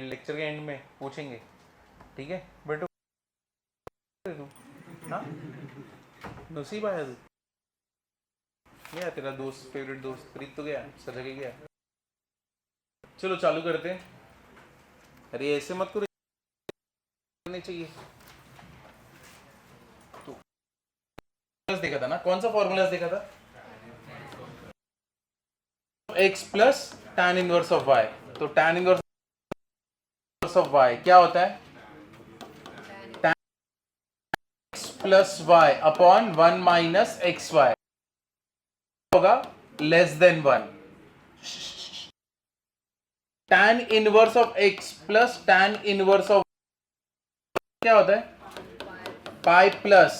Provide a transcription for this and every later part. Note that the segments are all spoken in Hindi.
लेक्चर के एंड में पूछेंगे, ठीक है बेटू? हाँ, नसीब आया तू गया, तेरा दोस्त, फेवरेट दोस्त प्रीत तो गया, सजा के गया। चलो चालू करते हैं। अरे ऐसे मत करो, करने चाहिए। तो देखा था ना, कौन सा फॉर्मूला देखा था? x plus tan inverse of y। तो tan इनवर्स ऑफ y क्या होता है? tan x plus y upon 1 minus x Y होगा less than 1। tan inverse of x plus tan inverse of क्या होता है? Pi plus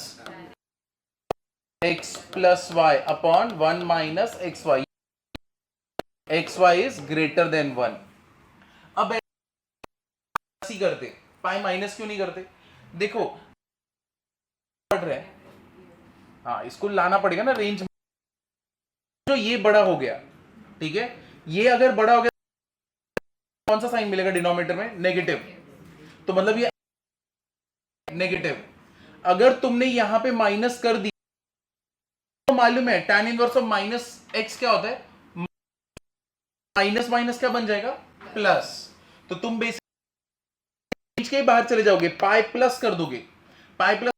x plus y upon 1 minus x Y. X Y is greater than 1। अब ऐसी करते, पाई माइनस क्यों नहीं करते? देखो पढ़ रहे हैं, हाँ इसको लाना पड़ेगा ना रेंज में। जो ये बड़ा हो गया, ठीक है, ये अगर बड़ा हो गया कौन सा साइन मिलेगा डिनोमिनेटर में? नेगेटिव। तो मतलब ये नेगेटिव। अगर तुमने यहां पे माइनस कर दी तो मालूम है tan inverse of minus x क्या होता है? माइनस माइनस क्या बन जाएगा? प्लस। तो तुम बेसिक के बाहर चले जाओगे, पाई प्लस कर दोगे, पाई प्लस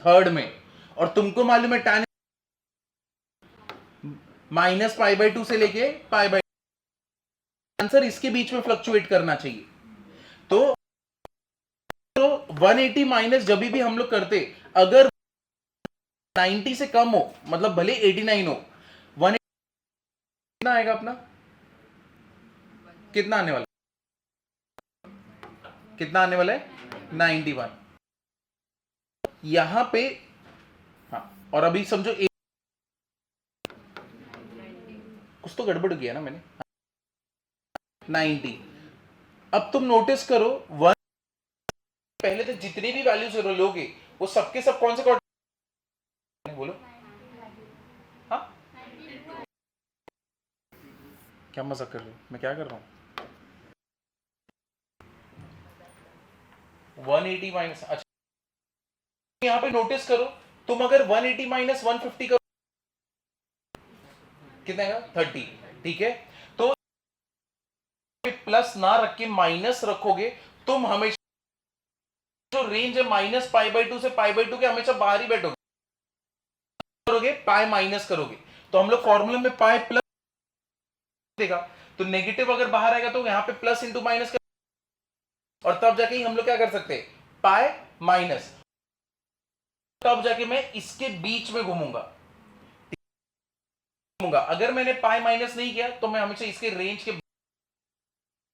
थर्ड में, और तुमको मालूम है tan माइनस पाई बाई 2 से लेके पाई बाई, आंसर इसके बीच में फ्लक्चुएट करना चाहिए। तो 180 माइनस जब भी हम लोग करते, अगर 90 से कम हो, मतलब भले 89 हो, 180 कितना आएगा अपना? कितना आने वाला? कितना आने वाला है? 91। यहां पे हाँ, और अभी समझो कुछ तो गड़बड़ किया ना मैंने। 90। अब तुम नोटिस करो, 1 पहले तो जितने भी वैल्यूज लोगे वो सबके सब कौन से क्वाड्रेंट? बोलो। हाँ, क्या मजाक कर रहे हो? मैं क्या कर रहा हूँ? 180 माइनस, अच्छा यहां पे नोटिस करो, तुम अगर 180 माइनस 150 करो कितना आएगा? 30। ठीक है, तो प्लस ना रख के माइनस रखोगे, तुम हमेशा जो रेंज है माइनस पाई बाई 2 से पाई बाई 2 के हमेशा बाहर ही बैठोगे। करोगे पाई माइनस करोगे, तो हम लोग फॉर्मूला में पाई प्लस देगा, तो नेगेटिव अगर बाहर आएगा तो यहां पे प्लस इंटू माइनस कर, और तब जाके ही हम लोग क्या कर सकते हैं? पाई माइनस, तब जाके मैं इसके बीच में घूमूंगा। अगर मैंने पाई माइनस नहीं किया तो मैं हमेशा इसके रेंज के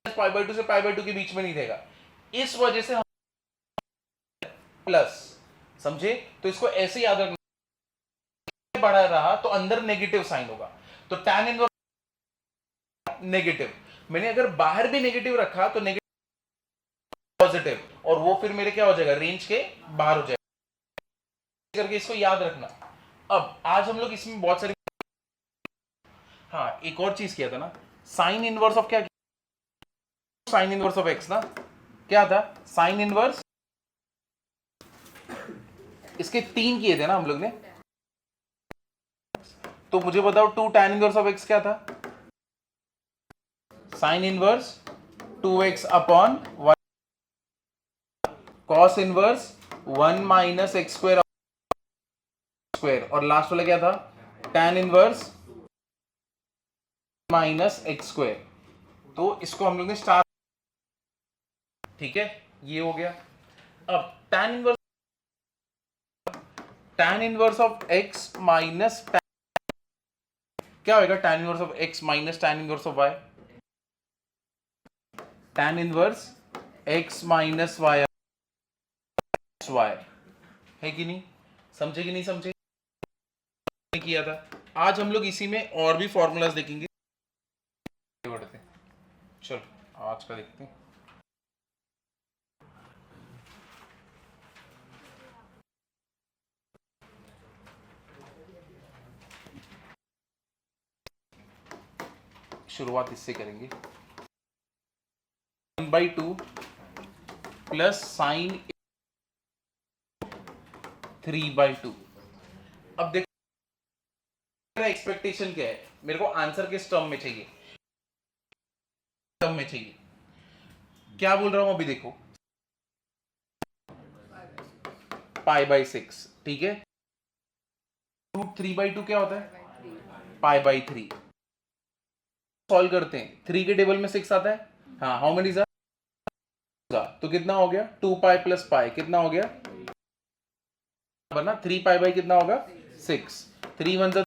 पाई बाई 2 से पाई बाई 2 के बीच में नहीं देगा, इस वजह से हम प्लस। समझे? तो इसको ऐसे याद रखना, बढ़ा रहा तो अंदर नेगेटिव साइन होगा, तो tan इनवर्स नेगेटिव। मैंने अगर बाहर भी नेगेटिव रखा तो नेगेटिव पॉजिटिव, और वो फिर मेरे क्या हो जाएगा? रेंज के बाहर हो जाएगा। करके इसको याद रखना। अब आज हम लोग इसमें बहुत सारी, हाँ एक और चीज किया था ना, साइन इनवर्स ऑफ क्या? साइन इनवर्स ऑफ एक्स ना, क्या था? साइन इनवर्स, इसके 3 किए थे ना हम लोग ने। तो मुझे बताओ 2 tan इनवर्स ऑफ एक्स क्या था? Sine inverse 2x upon 1 cos inverse 1 minus x square square, और लास्ट वाला क्या था? tan inverse minus x square. तो इसको हम लोग ने स्टार, ठीक है, ये हो गया। अब tan inverse of x minus क्या होगा? tan inverse of x minus tan inverse of y, tan inverse x minus y y, है कि नहीं? समझे कि नहीं समझे? किया था। आज हम लोग इसी में और भी फॉर्मूलाज देखेंगे। चलो आज का देखते हैं। शुरुआत इससे करेंगे। 1/2 प्लस साइन 3/2। अब देखो मेरा एक्सपेक्टेशन क्या है, मेरे को आंसर किस टर्म में चाहिए, टर्म में चाहिए। क्या बोल रहा हूं अभी देखो, π/6, ठीक है। रूट 3/2 क्या होता है, π/3। सॉल्व करते हैं, 3 के टेबल में 6 आता है, हाँ, हाउ मेनी जा, तो कितना हो गया 2π + π, कितना हो गया बना 3π कितना होगा 6, 3 1 जा,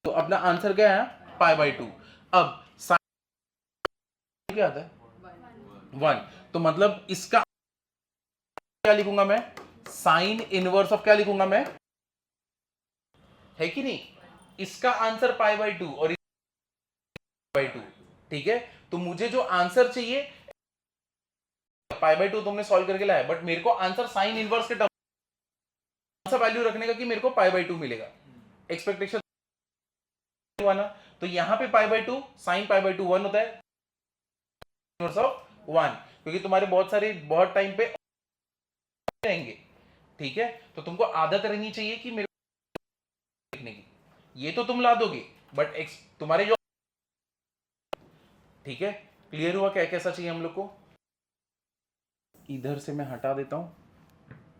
तो अपना आंसर क्या है π/2। अब साइन क्या आता है 1, तो मतलब इसका क्या लिखूंगा मैं, साइन इनवर्स ऑफ क्या लिखूंगा मैं, है कि नहीं, इसका आंसर π/2 और π/2, ठीक है। तो मुझे जो आंसर चाहिए π/2 तुमने सॉल्व करके लाया, बट मेरे को आंसर साइन इनवर्स के टर्म आंसर वैल्यू रखने का कि मेरे को π/2 मिलेगा, एक्सपेक्टेशन हुआ ना। तो यहां पे π/2 साइन π/2 1 होता है इनवर्स ऑफ 1, क्योंकि तुम्हारे बहुत टाइम पे रहेंगे, ठीक है। तो तुमको आदत रहनी चाहिए कि मेरे को लिखने की, ये तो तुम ला दोगे, बट तुम्हारे जो, ठीक है। क्लियर हुआ क्या कैसा चाहिए हम लोग को, इधर से मैं हटा देता हूं,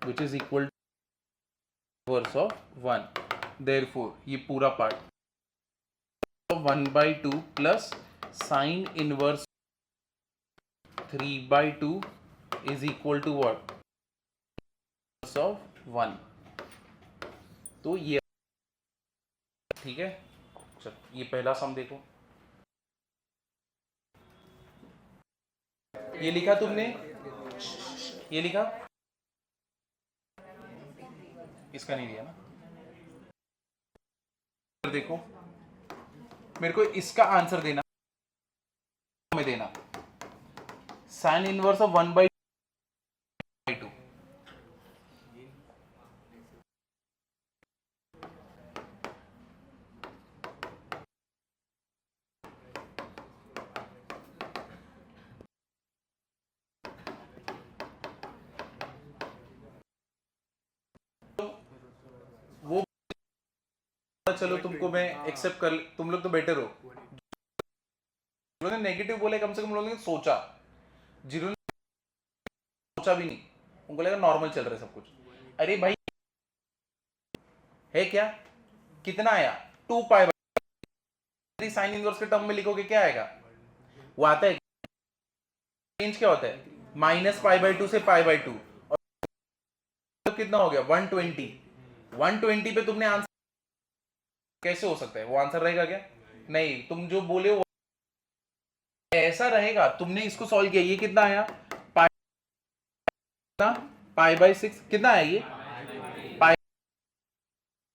which is equal inverse of 1, therefore ये पूरा part 1/2 plus sine inverse 3/2 is equal to what, of 1। तो ये ठीक है। चल ये पहला सम देखो, ये लिखा तुमने, ये लिखा, इसका नहीं दिया ना, देखो मेरे को इसका आंसर देना, में देना साइन इनवर्स ऑफ 1/2, वो चलो तुमको मैं एक्सेप्ट कर, तुम लोग तो बेटर हो, जिन्होंने नेगेटिव बोले कम से कम लोगों ने सोचा, जिन्होंने सोचा भी नहीं उनको लगा नॉर्मल चल रहा है सब कुछ। अरे भाई है क्या, कितना आया 2π, साइन इनवर्स के टर्म में लिखोगे क्या आएगा, वो आता है रेंज क्या होता है -π/2 से π/2, और तो कितना हो गया 120 पे तुमने आंसर, कैसे हो सकता है वो आंसर रहेगा क्या, नहीं, तुम जो बोले वो ऐसा रहेगा। तुमने इसको सॉल्व किया, ये कितना आया π/6, कितना आया ये पाई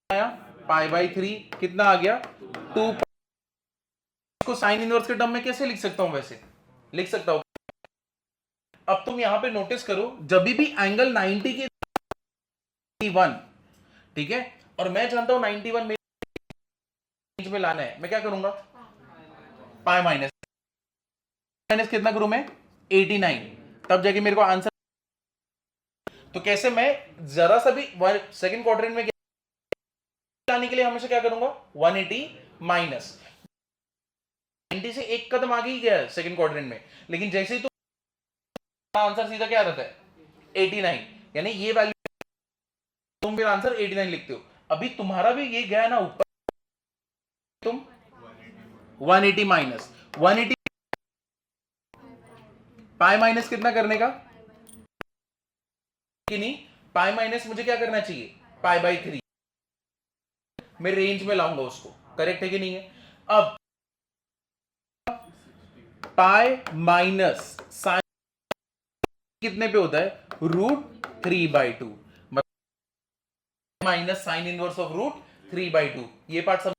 आया, π/3 कितना आ गया 2। इसको साइन इनवर्स के टर्म में कैसे लिख सकता हूं, वैसे लिख सकता हूं। अब तुम यहां पे नोटिस करो, जब भी एंगल 90 के 91, ठीक है, और मैं जानता हूं 91 में रेंज में लाना है, मैं क्या करूंगा पाई माइनस कितना करूं मैं 89, तब जाके मेरे को आंसर। तो कैसे मैं जरा सा भी सेकंड क्वाड्रेंट में लाने के लिए हमेशा क्या करूंगा 180 माइनस 90 से एक कदम आगे ही गया सेकंड क्वाड्रेंट में, लेकिन जैसे ही तो आंसर सीधा क्या रहता है 89, यानी ये वैल्यू तुम फिर आंसर 89 लिखते हो। अभी तुम्हारा भी ये गया ना ऊपर, तुम 180 माइनस 180 पाई माइनस कितना करने का कि नहीं, पाई माइनस मुझे क्या करना चाहिए π/3, मैं रेंज में लाऊंगा उसको, करेक्ट है कि नहीं है। अब पाई माइनस साइन कितने पे होता है √3/2, माइनस साइन इनवर्स ऑफ √3/2, ये पार्ट सब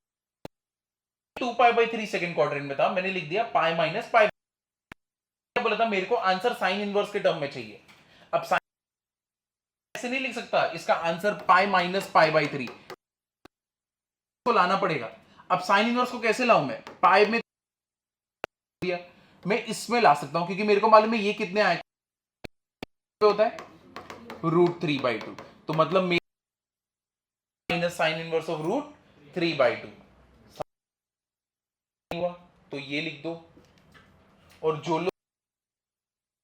2π/3 सेकंड क्वाड्रेंट में था, मैंने लिख दिया पाई माइनस पाई, बोला था मेरे को आंसर साइन इनवर्स के टर्म में चाहिए। अब साइन ऐसे नहीं लिख सकता, इसका आंसर पाई माइनस π/3 को लाना पड़ेगा। अब साइन इनवर्स को कैसे लाऊं मैं, पाई में दिया मैं इसमें ला सकता हूं क्योंकि मेरे को मालूम है ये कितने आए होता है √3/2, तो मतलब माइनस साइन इनवर्स ऑफ √3/2 हुआ, तो ये लिख दो। और जो लोग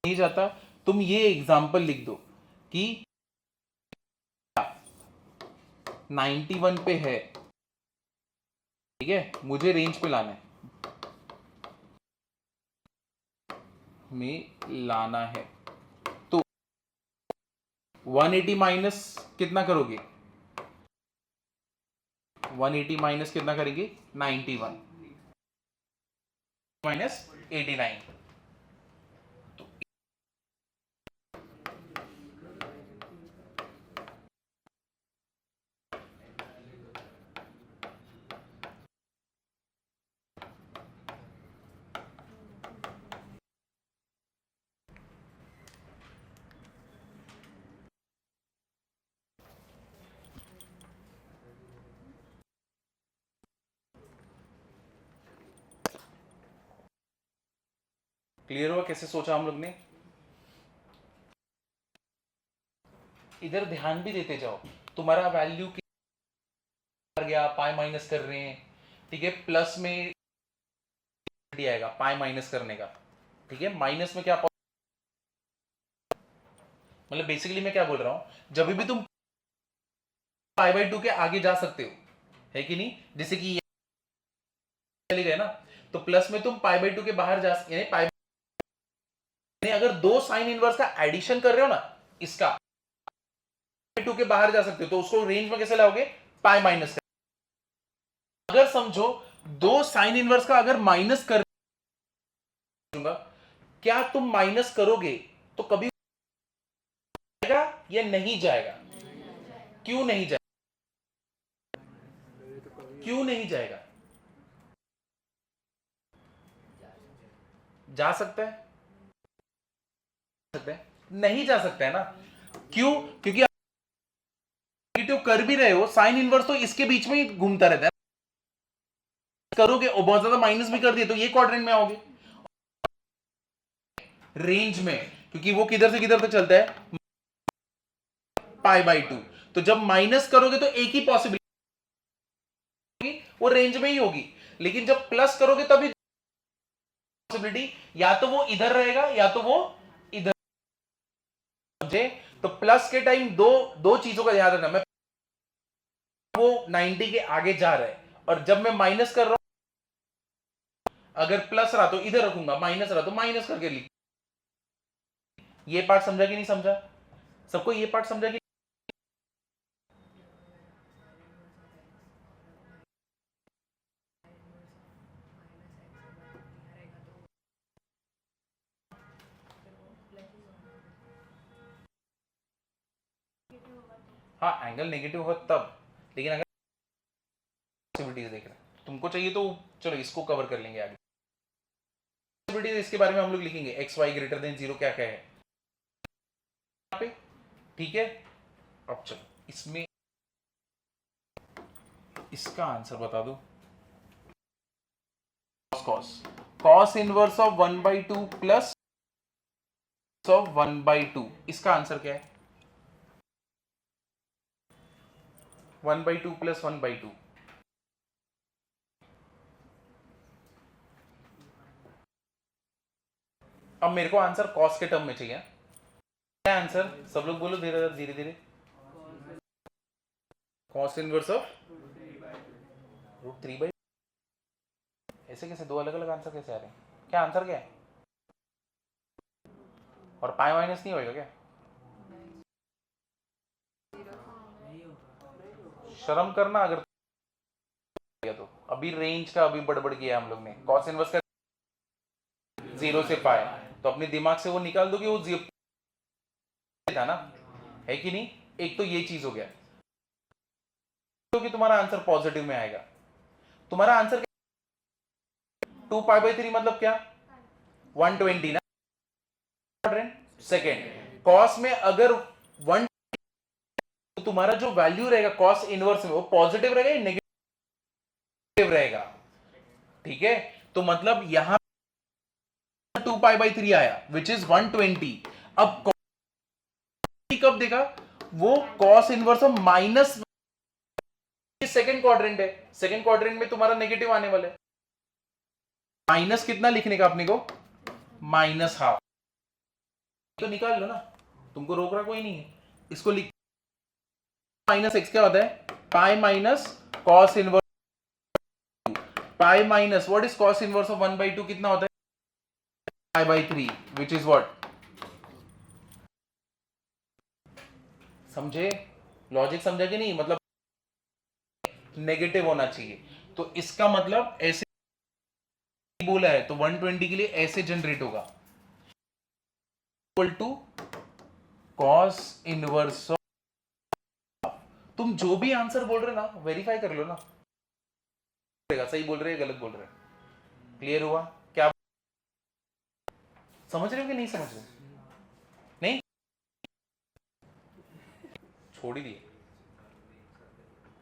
नहीं जाता तुम ये एग्जांपल लिख दो कि 91 पे है, ठीक है, मुझे रेंज पे लाना है, में लाना है, तो 180 माइनस कितना करोगे, 180 माइनस कितना करेंगे 91 माइनस 89, क्लियर हुआ कैसे सोचा हम लोग ने। इधर ध्यान भी देते जाओ, तुम्हारा वैल्यू गया, पाई माइनस कर रहे हैं, ठीक है, प्लस में आएगा पाई माइनस करने का, ठीक है, माइनस में क्या, मतलब बेसिकली मैं क्या बोल रहा हूं, जब भी तुम π/2 के आगे जा सकते हो, है कि नहीं, जैसे कि चले गए ना, तो प्लस में तुम π/2 के बाहर जा, यानी अगर दो साइन इनवर्स का एडिशन कर रहे हो ना, इसका 2 के बाहर जा सकते हो, तो उसको रेंज में कैसे लाओगे, पाई माइनस। अगर समझो दो साइन इनवर्स का अगर माइनस कर, क्या तुम माइनस करोगे तो कभी जाएगा या नहीं जाएगा, क्यों नहीं जाएगा, क्यों नहीं जाएगा, जा सकता है, नहीं जा सकता है ना, क्यों, क्योंकि नेगेटिव कर भी रहे हो, साइन इनवर्स तो इसके बीच में ही घूमता रहता है, करोगे और बहुत ज्यादा माइनस भी कर दिए तो ये क्वाड्रेंट में आओगे, रेंज में, क्योंकि वो किधर से किधर तक चलता है π/2, तो जब माइनस करोगे तो एक ही पॉसिबिलिटी वो रेंज में ही होगी, लेकिन जब प्लस करोगे तभी पॉसिबिलिटी या तो वो इधर रहेगा या तो वो इधर, समझे, तो प्लस के टाइम दो दो चीजों का ध्यान रखना, मैं वो 90 के आगे जा रहा है, और जब मैं माइनस कर रहा हूं, अगर प्लस रहा तो इधर रखूंगा, माइनस रहा तो माइनस करके लिख, ये पार्ट समझा कि नहीं समझा, सबको ये पार्ट समझा कि, हाँ एंगल नेगेटिव हो तब, लेकिन अगर पॉसिबिलिटीज देख रहे हैं तुमको चाहिए तो चलो इसको कवर कर लेंगे आगे, पॉसिबिलिटीज इसके बारे में हम लोग लिखेंगे, एक्स वाई ग्रेटर देन 0 क्या क्या है यहाँ पे, ठीक है। अब चलो इसमें इसका आंसर बता दो, cos cos inverse of 1/2 plus of 1/2, इसका आंसर क्या है, 1/2 प्लस 1/2, अब मेरे को आंसर cos के टर्म में चाहिए, क्या आंसर, सब लोग बोलो धीरे धीरे धीरे, cos इनवर्स ऑफ √3/, ऐसे कैसे दो अलग अलग आंसर कैसे आ रहे हैं, क्या आंसर क्या है, और पाई माइनस नहीं होएगा क्या, शर्म करना अगर तो, अभी रेंज का अभी बड़बड़ किया हम लोग ने, cos इनवर्स का 0 से पाई, तो अपने दिमाग से वो निकाल दो कि वो 0 था ना, है कि नहीं, एक तो ये चीज हो गया, तो कि तुम्हारा आंसर पॉजिटिव में आएगा, तुम्हारा आंसर 2π/3 मतलब क्या, 120 ना, सेकेंड, कॉस में अगर 1, तो तुम्हारा जो वैल्यू रहेगा कॉस इनवर्स में वो पॉजिटिव रहेगा या नेगेटिव रहेगा, ठीक है, तो मतलब यहां 2π/3 आया विच इज 120। अब कब देगा वो cos inverse of minus, second quadrant है, सेकंड क्वाड्रेंट में तुम्हारा नेगेटिव आने वाला है। माइनस कितना लिखने का अपने को, -½ तो निकाल लो ना, तुमको रोक रहा कोई नहीं है। इसको लिख -x क्या होता है, pi minus cos inverse, pi minus what is cos inverse of 1/2 कितना होता है, π/3 विच इज व्हाट। समझे, लॉजिक समझा कि नहीं, मतलब नेगेटिव होना चाहिए। तो इसका मतलब ऐसे बोला है तो 120 के लिए ऐसे जनरेट होगा, equal to cos inverse of. तुम जो भी आंसर बोल रहे ना वेरीफाई कर लो ना, सही बोल रहे हैं गलत बोल रहे हैं। क्लियर हुआ क्या, समझ रहे हो कि नहीं समझ रहे, नहीं छोड़ ही दिए।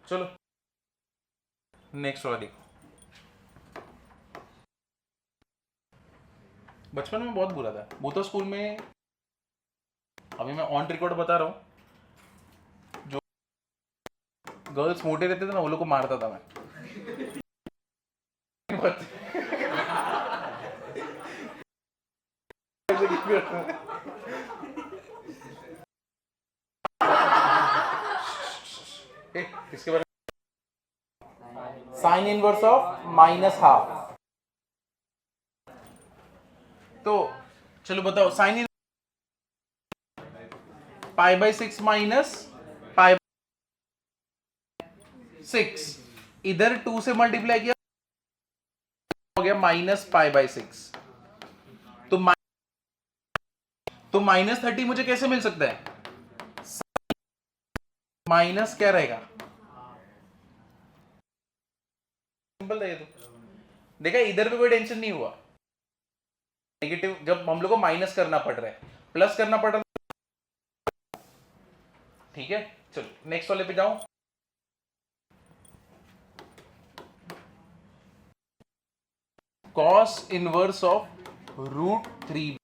चलो नेक्स्ट वाला देखो। बचपन में बहुत बुरा था वो तो, स्कूल में, अभी मैं ऑन रिकॉर्ड बता रहा हूं, जो गर्ल्स मोटे रहते थे ना वो लोग को मारता था मैं। किसके बारे में, साइन इनवर्स ऑफ -½ तो चलो बताओ, साइन π/6 माइनस π/6, इधर 2 से मल्टीप्लाई किया हो गया -π/6, तो -30 मुझे कैसे मिल सकता है, माइनस क्या रहेगा, सिंपल था ये तो। देखा इधर भी कोई टेंशन नहीं हुआ, नेगेटिव जब हम लोग को माइनस करना पड़ रहा है, प्लस करना पड़ रहा है, ठीक है। चलो नेक्स्ट वाले पे जाओ। cos inverse of √3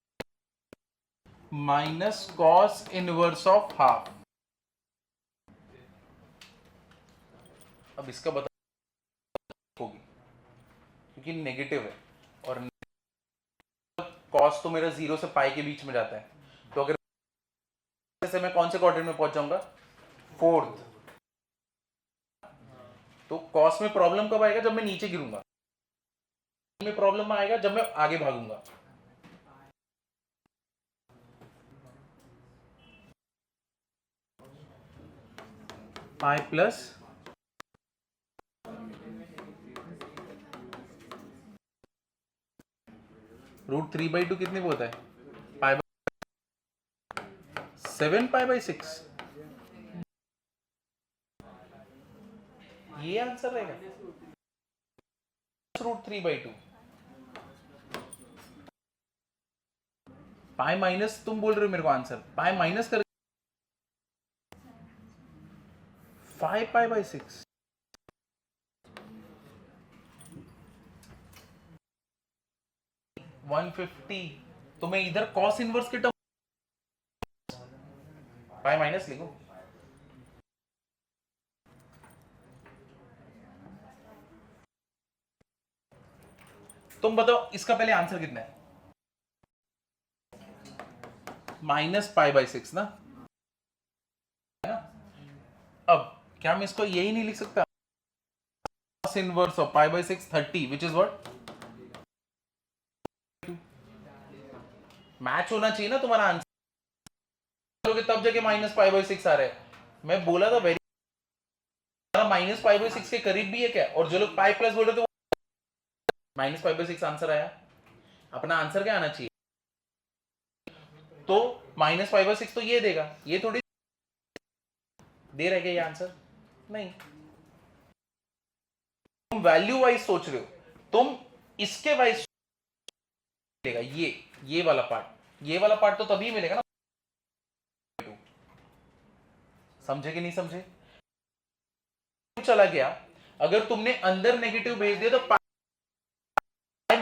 minus cos inverse of ½ अब इसका बता होगी क्योंकि नेगेटिव है और cos तो मेरा 0 से पाई के बीच में जाता है, तो अगर से मैं कौन से क्वाड्रेंट में पहुंच जाऊंगा, 4th। तो cos में प्रॉब्लम कब आएगा, जब मैं नीचे गिरूंगा, में प्रॉब्लम आएगा जब मैं आगे भागूंगा। पाई प्लस √3/2 कितने को होता है, π/7π/6, ये आंसर रहेगा, √3/2। पाई माइनस तुम बोल रहे हो मेरे को आंसर, पाई माइनस कर 5π/6, तो मैं इधर cos इनवर्स के टर्म पाई माइनस लिखो, तुम बताओ इसका पहले आंसर कितना है, -π/6 ना, है ना। अब क्या मैं इसको यही नहीं लिख सकता, cos inverse of π/6 30 which is what, match होना चाहिए ना तुम्हारा आंसर, तब जाके -π/6 आ रहा है। मैं बोला था वेरी -π/6 के करीब भी है क्या, और जो लोग पाई प्लस बोल रहे थे -π/6 आंसर आया। अपना आंसर क्या आना चाहिए, तो -π/6 तो ये देगा, ये थोड़ी दे रहा है क्या ये आंसर, नहीं। तुम वैल्यू वाइज सोच रहे हो, तुम इसके वाइज मिलेगा, ये वाला पार्ट, ये वाला पार्ट तो तभी मिलेगा ना, समझे कि नहीं समझे। चला गया, अगर तुमने अंदर नेगेटिव भेज दिया तो पाई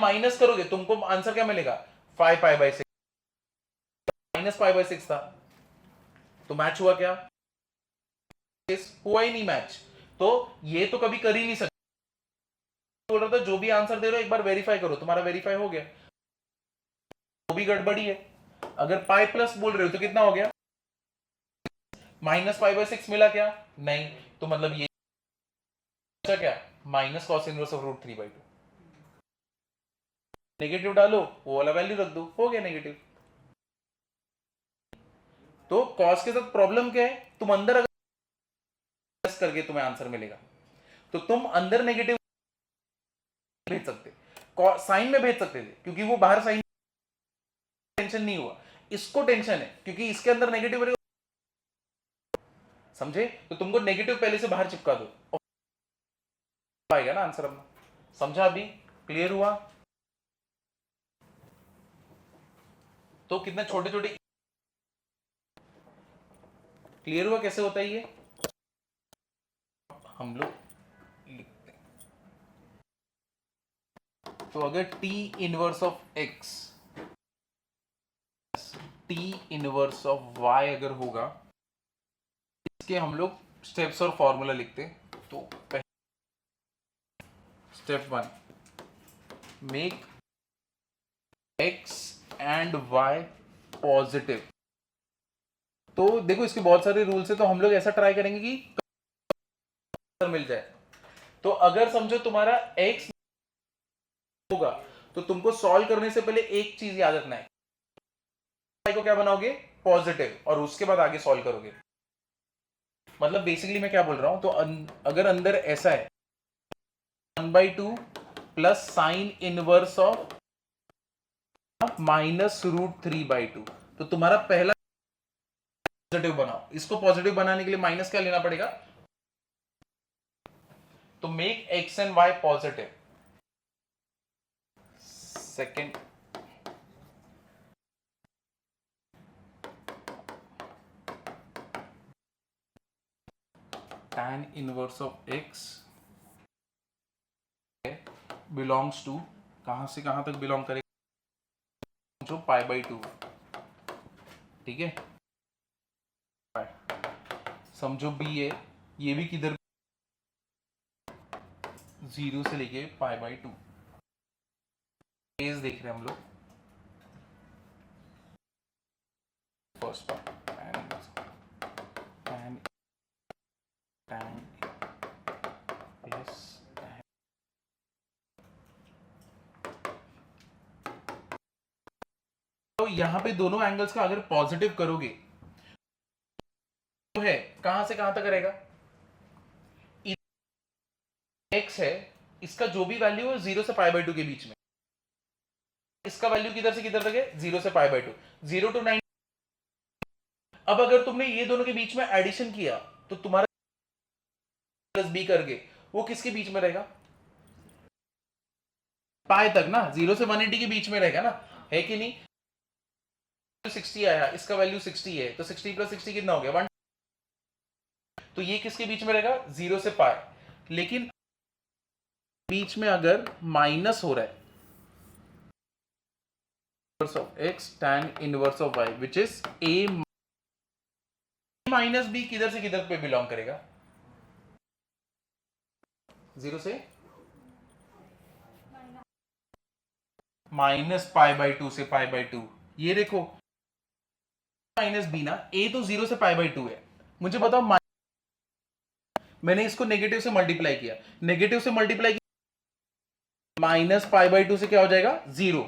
माइनस करोगे तुमको आंसर क्या मिलेगा, 5 pi by 6 minus pi by 6 था, तो मैच हुआ क्या? हुआ ही नहीं मैच। तो ये तो कभी कर ही नहीं सकते। बोल रहा था जो भी आंसर दे रहे हो एक बार वेरीफाई करो, तुम्हारा वेरीफाई हो गया, वो भी गड़बड़ी है। अगर पाई प्लस बोल रहे हो तो कितना हो गया? माइनस पाई बाई 6 मिला क्या? नहीं, तो मतलब ये क्या? Minus cos inverse of root 3/2। Negative डालो, वो वाला वैल्यू रख दो, हो गया नेगेटिव। तो कॉस के साथ प्रॉब्लम क्या है? तुम अंदर अगर करके तुम्हें आंसर मिलेगा, तो तुम अंदर नेगेटिव भेज सकते, साइन में भेज सकते थे, क्योंकि वो बाहर साइन टेंशन नहीं हुआ। इसको टेंशन है क्योंकि इसके अंदर नेगेटिव रहेगा, समझे? तो तुमको नेगेटिव पहले से बाहर चिपका दो, आएगा ना आंसर अपना। समझा? अभी क्लियर हुआ? तो कितने छोटे छोटे क्लियर हुआ कैसे होता है ये? हम लोग लिखते हैं, तो अगर t inverse of x t inverse of y अगर होगा, इसके हम लोग स्टेप्स और फॉर्मूला लिखते हैं। तो step 1, make x and y positive. तो देखो इसके बहुत सारे रूल्स है, तो हम लोग ऐसा ट्राई करेंगे कि मिल जाए। तो अगर समझो तुम्हारा x होगा, तो तुमको सॉल्व करने से पहले एक चीज याद रखना है, को क्या बनाओगे? पॉजिटिव, और उसके बाद आगे सॉल्व करोगे। मतलब बेसिकली मैं क्या बोल रहा हूं, तो अगर अंदर ऐसा है 1/2 plus sine inverse of minus root 3/2, तो तुम्हारा पहला पॉजिटिव बनाओ। इसको पॉजिटिव बनाने के लिए माइनस क्या लेना पड़ेगा? तो make x and y positive. Second, tan inverse of x belongs to, कहां से कहां तक बिलोंग करेगा? जो π/2, ठीक है। समझो b है, ये भी किधर? 0 से लेके π/2 केस देख रहे हैं हम लोग। फर्स्ट पार्ट tan is, तो यहां पे दोनों एंगल्स का अगर पॉजिटिव करोगे तो है कहां से कहां तक रहेगा? x है, इसका जो भी वैल्यू है 0 से π/2 के बीच में, इसका वैल्यू किधर से किधर तक है? 0 से π/2, 0 to 9। अब अगर तुमने ये दोनों के बीच में एडिशन किया, तो तुम्हारा प्लस बी करके वो किसके बीच में रहेगा? पाई तक ना, 0 से 180 के बीच में रहेगा ना, है कि नहीं? 60 आया, इसका वैल्यू 60 है, तो 60 प्लस 60 कितना हो गया? 1। तो ये किसके बीच में रहेगा? 0 से पाई। लेकिन बीच में अगर माइनस हो रहा है, inverse of x tan inverse of y which is a minus b, किधर से किधर पे बिलोंग करेगा? 0 से माइनस π/2 से π/2। ये देखो माइनस b ना, a तो 0 से π/2 है। मुझे बताओ, मैंने इसको नेगेटिव से मल्टीप्लाई किया, नेगेटिव से मल्टीप्लाई किया, माइनस π/2 से क्या हो जाएगा? 0।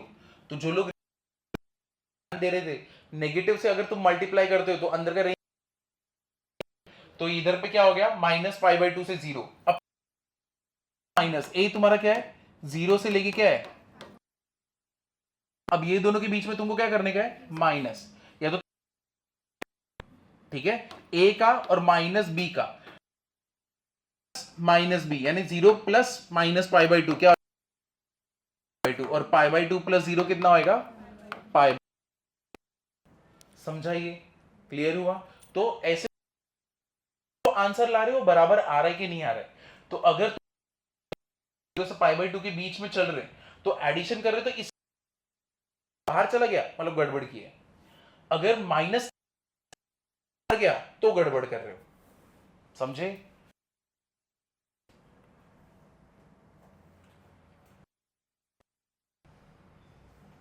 तो जो लोग दे रहे थे नेगेटिव से अगर तुम मल्टीप्लाई करते हो तो अंदर का रेंज, तो इधर पे क्या हो गया? माइनस π/2 से 0। अब माइनस a तुम्हारा क्या है? 0 से लेके क्या है? अब ये दोनों के बीच में तुमको क्या करने का है? माइनस, या तो ठीक है a का और माइनस b का, माइनस b यानी 0 प्लस माइनस π/2 क्या? और π/2 प्लस 0 कितना होएगा? पाई। समझाइए, क्लियर हुआ? तो ऐसे तो आंसर ला रहे हो, बराबर आ रहा है कि नहीं आ रहा है? तो अगर 0 से π/2 के बीच में चल रहे तो एडिशन कर रहे तो इस बाहर चला गया मतलब गड़बड़ की है, अगर माइनस गया तो गड़बड़ कर रहे हो, समझे?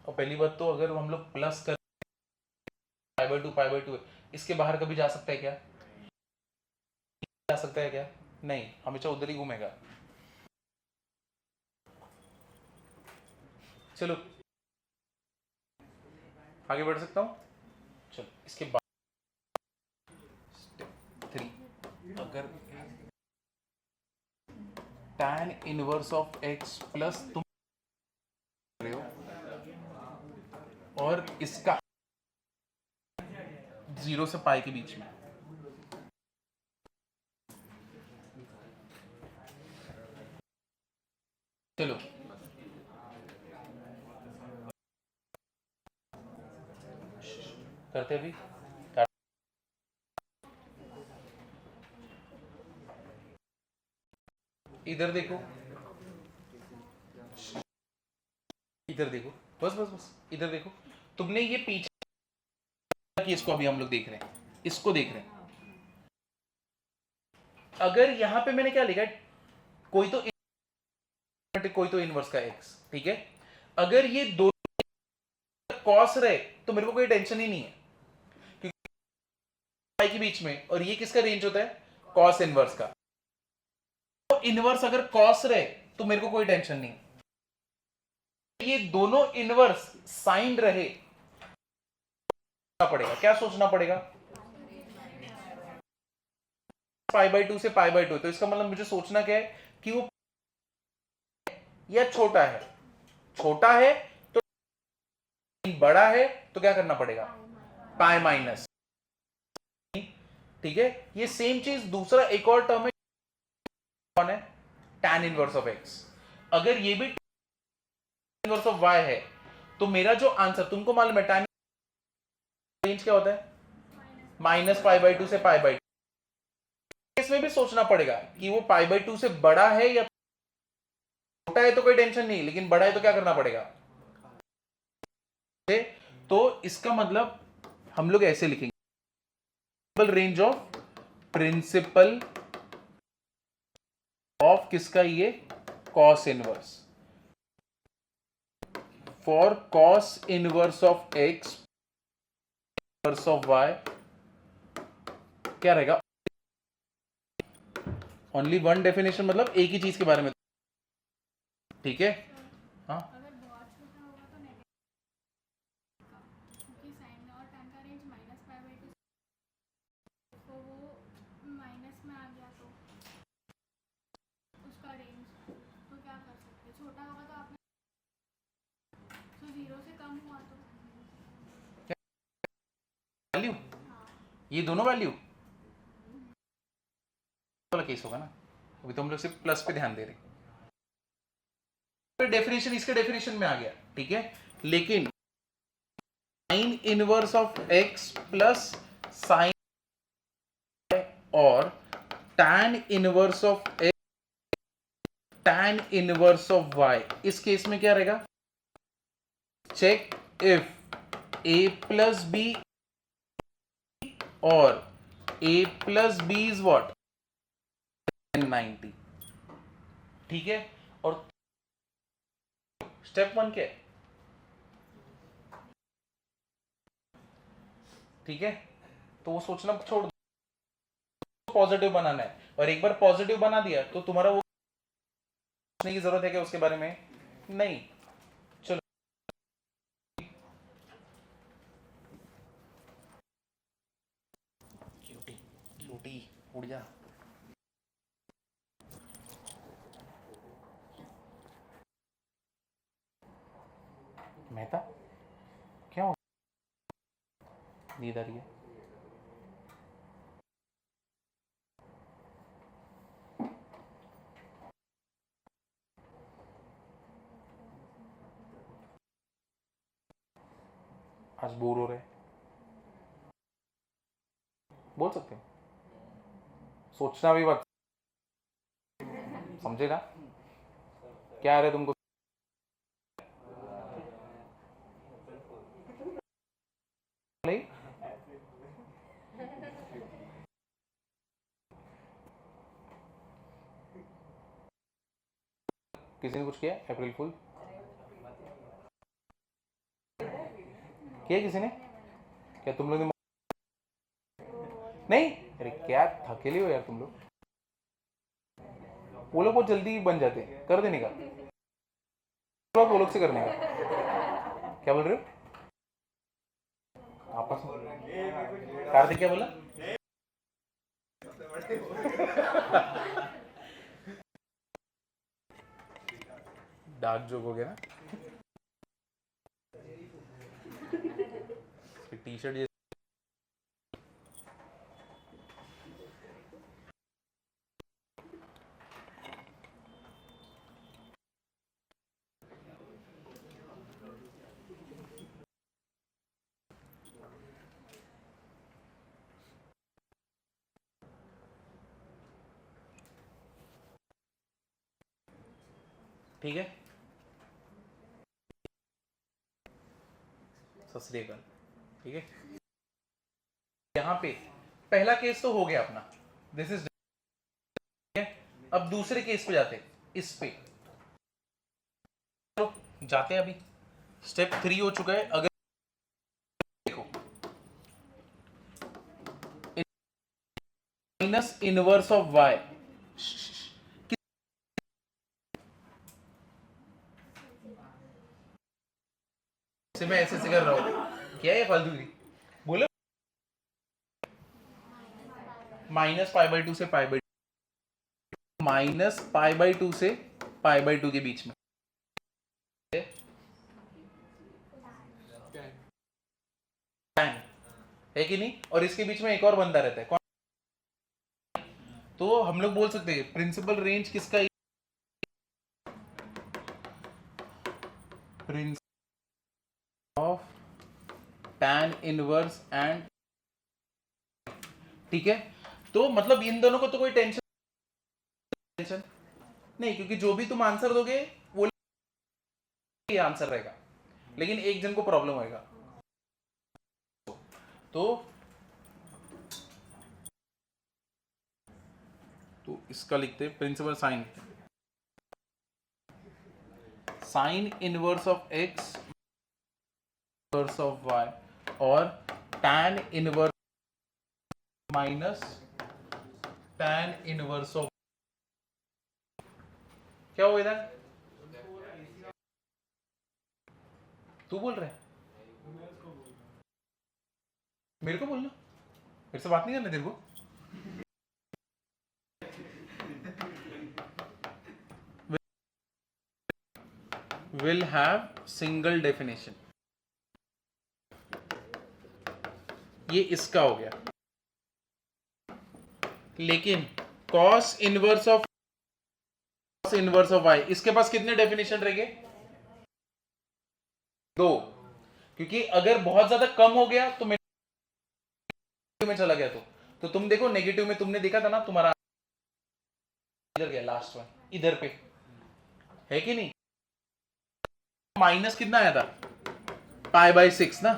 और पहली बात तो अगर हम लोग प्लस कर पाई बाई टू इसके बाहर कभी जा सकता है क्या? जा सकता है क्या? नहीं, हमेशा उधर ही घूमेगा। चलो आगे बढ़ सकता हूं। चलो इसके बाद स्टेप 3, अगर tan inverse of x plus तुम रहे हो और इसका 0 से पाई के बीच में, चलो करते अभी। इधर देखो, इधर देखो, बस बस बस इधर देखो। तुमने ये पीछे कि इसको अभी हम लोग देख रहे हैं, इसको देख रहे हैं। अगर यहां पे मैंने क्या लिखा है, कोई तो इनवर्स का x, ठीक है। अगर ये दो कॉस रहे तो मेरे को कोई टेंशन ही नहीं है, क्योंकि पाई के बीच में, और ये किसका रेंज होता है? कॉस इनवर्स का। तो इनवर्स अगर कॉस रहे तो मेरे को कोई टेंशन नहीं, ये दोनों इनवर्स साइन रहे पड़ेगा, क्या सोचना पड़ेगा? पाई बाई टू से पाई बाई टू, तो इसका मतलब मुझे सोचना क्या है कि वो या छोटा है, छोटा है तो बड़ा है तो क्या करना पड़ेगा? पाई माइनस, ठीक है। ये सेम चीज दूसरा एक और टर्म है, कौन है? tan inverse of x। अगर ये भी tan इनवर्स ऑफ y है तो मेरा जो आंसर तुमको मालूम है, tan रेंज क्या होता है? माइनस पाई बाई टू से पाई बाई टू। इसमें भी सोचना पड़ेगा कि वो पाई बाई टू से बड़ा है या छोटा है, तो कोई टेंशन नहीं, लेकिन बड़ा है तो क्या करना पड़ेगा? तो इसका मतलब हम लोग ऐसे लिखेंगे, रेंज ऑफ प्रिंसिपल ऑफ किसका? ये cos inverse, for cos inverse of x inverse of y क्या रहेगा? ओनली वन डेफिनेशन, मतलब एक ही चीज के बारे में, ठीक है। हाँ अगर बहुत छोटा होगा तो नेगेटिव, क्योंकि साइन और tan का range minus pi by to, तो वो माइनस में आ गया तो उसका रेंज, तो क्या कर सकते? छोटा होगा तो आपने, तो 0 से कम हुआ तो वैल्यू, ये दोनों वैल्यू वाला केस होगा ना। अभी तो हम लोग सिर्फ प्लस पे ध्यान दे रहे हैं, डेफिनेशन इसके डेफिनेशन में आ गया, ठीक है। लेकिन sine inverse of x plus sine और tan inverse of x tan inverse of y, इस केस में क्या रहेगा? Check if a plus b और a plus b is what? 90, ठीक है। और स्टेप 1 क्या है? ठीक है, तो वो सोचना छोड़ दो, पॉजिटिव बनाना है, और एक बार पॉजिटिव बना दिया तो तुम्हारा वो सोचने की जरूरत है क्या उसके बारे में? नहीं। चलो क्यूटी क्यूटी उड़ जा। मेहता क्या हो, नींद आ रही है? आज बोर हो रहे, बोल सकते हो, सोचना भी बात, समझे ना? क्या आ रहा है तुमको? नहीं किसी ने कुछ किया अप्रैल फुल किया किसी ने क्या तुम लोग नहीं अरे क्या थकेली हो यार तुम लोग वो लोग बहुत जल्दी बन जाते हैं कर देने का वो लोग से करने का क्या बोल रहे हो आपस में कार्तिक क्या बोला डार्क जोक हो गया ना टी शर्ट ठीक है सत श्री अकाल ठीक है यहाँ पे पहला केस तो हो गया अपना दिस इज अब दूसरे केस पे जाते इस पे तो जाते हैं अभी स्टेप 3 हो चुका है अगर देखो माइनस इनवर्स ऑफ वाई से मैं ऐसे कर रहा हूं क्या है फालतूगिरी बोलो माइनस पाई बाई 2 से pi by minus pi by 2 से पाई बाई 2 के बीच में है कि नहीं और इसके बीच में एक और बंदा रहता है कौन तो हम लोग बोल सकते हैं प्रिंसिपल रेंज किसका principle of tan inverse and ठीक है तो मतलब इन दोनों को तो कोई टेंशन नहीं क्योंकि जो भी तुम आंसर दोगे वो आंसर रहेगा लेकिन एक जन को प्रॉब्लम होएगा तो इसका लिखते हैं principal sine inverse of x inverse of y और tan inverse minus tan inverse of क्या हो इधर तू बोल रहा है मेरे को बोलना मेरे से बात नहीं करना तेरे को will have single definition ये इसका हो गया लेकिन cos इनवर्स ऑफ y इसके पास कितने डेफिनेशन रहेंगे 2 क्योंकि अगर बहुत ज्यादा कम हो गया तो नेगेटिव में चला गया तो तुम देखो नेगेटिव में तुमने देखा था ना तुम्हारा इधर गया लास्ट वन इधर पे है कि नहीं माइनस कितना आया था पाई बाई 6 ना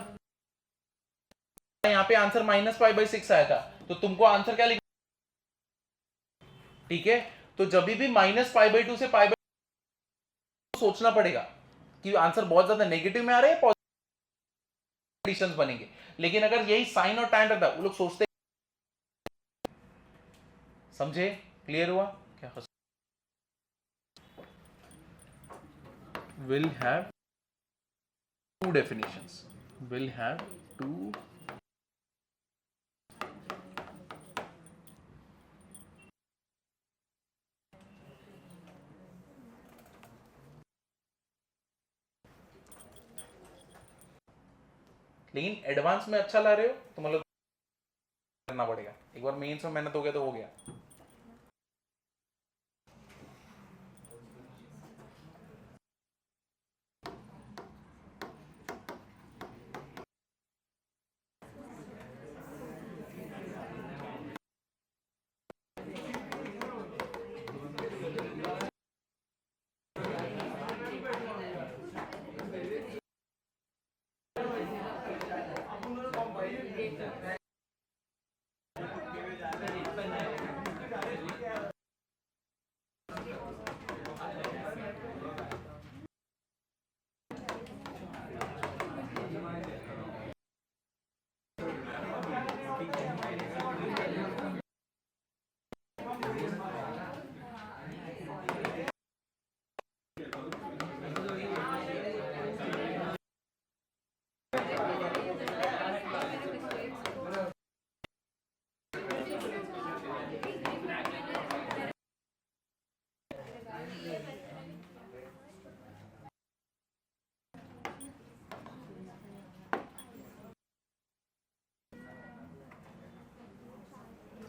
यहाँ पे आंसर माइनस पाई बाई 6 आया था तो तुमको आंसर क्या लिखना ठीक है तो जब भी माइनस पाई बाई 2 से पाई बाई सोचना पड़ेगा कि आंसर बहुत ज्यादा नेगेटिव में आ रहे हैं पॉजिटिव बनेंगे लेकिन अगर यही साइन और टैन रहता वो लोग सोचते समझे क्लियर हुआ क्या will have two definitions will have two लेकिन एडवांस में अच्छा ला रहे हो तो मतलब करना पड़ेगा एक बार मेंस में मेहनत हो गया तो हो गया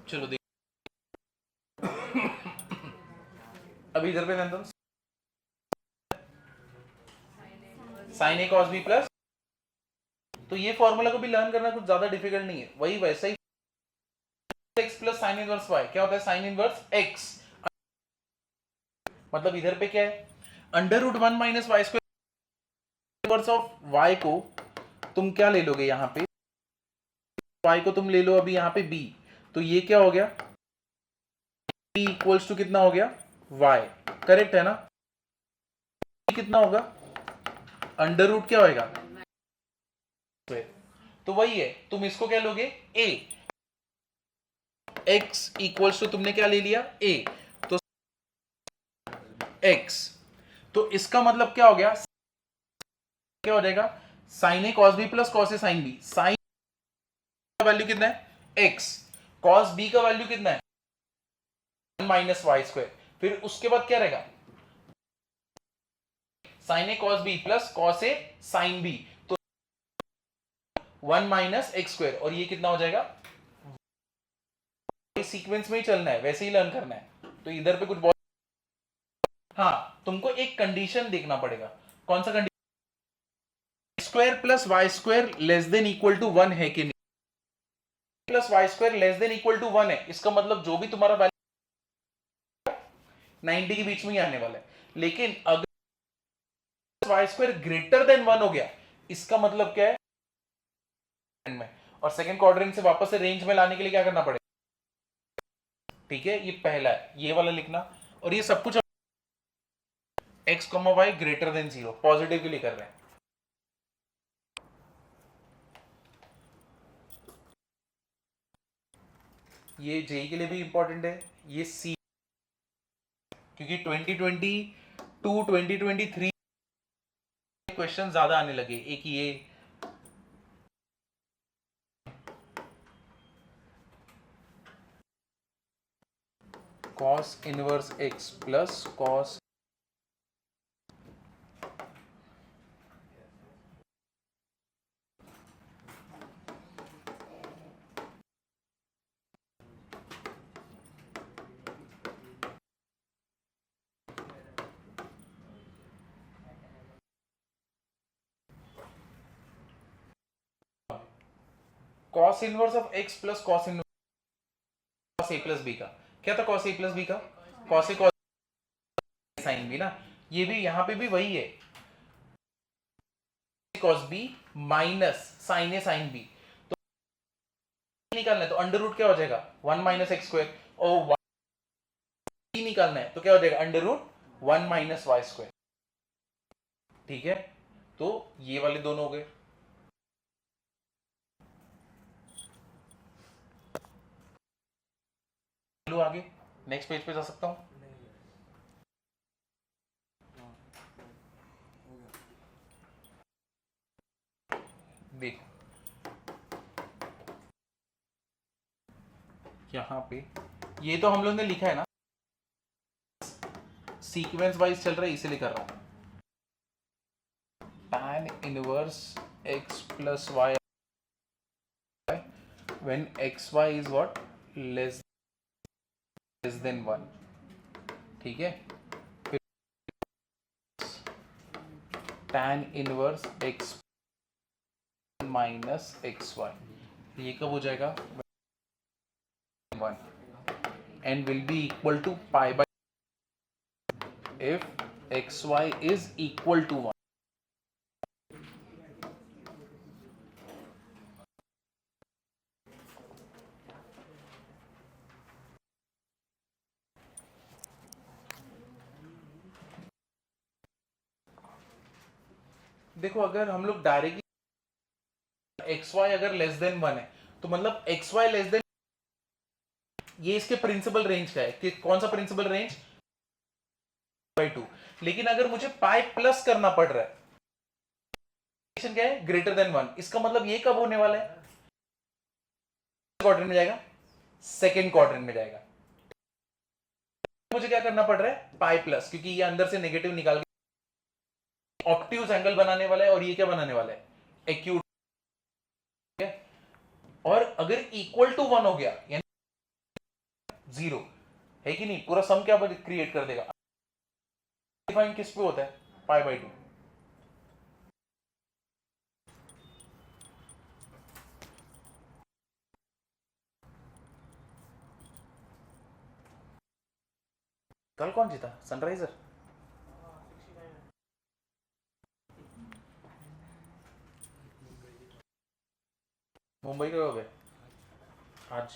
चलो देख, अभी इधर पे नंदन साइन ए कॉस बी प्लस, तो ये फॉर्मूला को भी लर्न करना कुछ ज्यादा डिफिकल्ट नहीं है, वही वैसा ही x plus sine inverse y क्या होता है, साइन इनवर्स x, मतलब इधर पे क्या है, under root 1 minus Y square inverse of y को तुम क्या ले लोगे, यहाँ पे y को तुम ले लो अभी यहाँ पे b, तो ये क्या हो गया, b इक्वल्स टू कितना हो गया y, करेक्ट है ना, कितना होगा अंडर रूट क्या होएगा, तो वही है, तुम इसको क्या लोगे a, x इक्वल्स टू तुमने क्या ले लिया a, तो x, तो इसका मतलब क्या हो गया, क्या हो जाएगा sign A cos B plus cos A sine B, sign का वैल्यू कितना है x, कॉस बी का वैल्यू कितना है माइनस वाई स्क्वायर, फिर उसके बाद क्या रहेगा sign A cos B plus cos A sine B, तो 1 माइनस एक्स स्क्वायर, और ये कितना हो जाएगा, सीक्वेंस में ही चलना है, वैसे ही लर्न करना है, तो इधर पे कुछ बहुत, हाँ तुमको एक कंडीशन देखना पड़ेगा, कौन सा condition, square plus y square less than equal to 1 है कि नहीं, plus y square less than equal to 1 है, इसका मतलब जो भी तुम्हारा वैल्यू 90 के बीच में ही आने वाला है, लेकिन अगर वाई स्क्वायर ग्रेटर देन 1 हो गया, इसका मतलब क्या है में, और सेकंड क्वाड्रेंट से वापस से रेंज में लाने के लिए क्या करना पड़ेगा, ठीक है, ये पहला है, ये वाला लिखना, और ये सब कुछ x, y greater than 0 positive के लिए कर रहे हैं, ये जेई के लिए भी इंपॉर्टेंट है, ये सी, क्योंकि 2022 2023 क्वेश्चन ज्यादा आने लगे, एक ये cos inverse x plus cos cos inverse of x plus cos inverse a plus b का, क्या था cos a प्लस b का, cos a cos sine b ना, ये भी यहाँ पे भी वही है cos b minus sine a sine b, तो निकालना है तो अंडर रूट क्या हो जाएगा 1 माइनस एक्स स्क्वायर, और y निकालना है तो क्या हो जाएगा under root 1 minus Y square, ठीक है, तो ये वाले दोनों हो गए, चलो आगे नेक्स्ट पेज पे जा सकता हूं, देखो यहाँ पे ये तो हम लोग ने लिखा है ना, सीक्वेंस वाइज चल रहा है इसीलिए कर रहा हूं, tan inverse x plus y when xy is what less than 1, ठीक है, फिर tan inverse x minus x y, ये कब हो जाएगा 1, and will be equal to pi by if xy is equal to 1, देखो अगर हम लोग डायरेक्टली एक्स वाई अगर लेस देन 1 है तो मतलब एक्स वाई लेस देन, ये इसके प्रिंसिपल रेंज का है कि कौन सा प्रिंसिपल रेंज, बाई 2। लेकिन अगर मुझे पाई प्लस करना पड़ रहा है, क्या है, ग्रेटर देन 1, इसका मतलब ये कब होने वाला है, क्वाड्रेंट में जाएगा, सेकेंड क्वाड्रेंट में जाएगा। मुझे क्या करना पड़ रहा है, पाई प्लस, क्योंकि ये अंदर से नेगेटिव निकाल के ऑब्ट्यूज एंगल बनाने वाला है, और ये क्या बनाने वाला है, एक्यूट। और अगर इक्वल टू 1 हो गया यानी 0 है कि नहीं, पूरा सम क्या क्रिएट कर देगा, डिफाइन किस पे होता है, पाई बाई 2। कल कौन जीता, सनराइजर? मुंबई का कब है आज?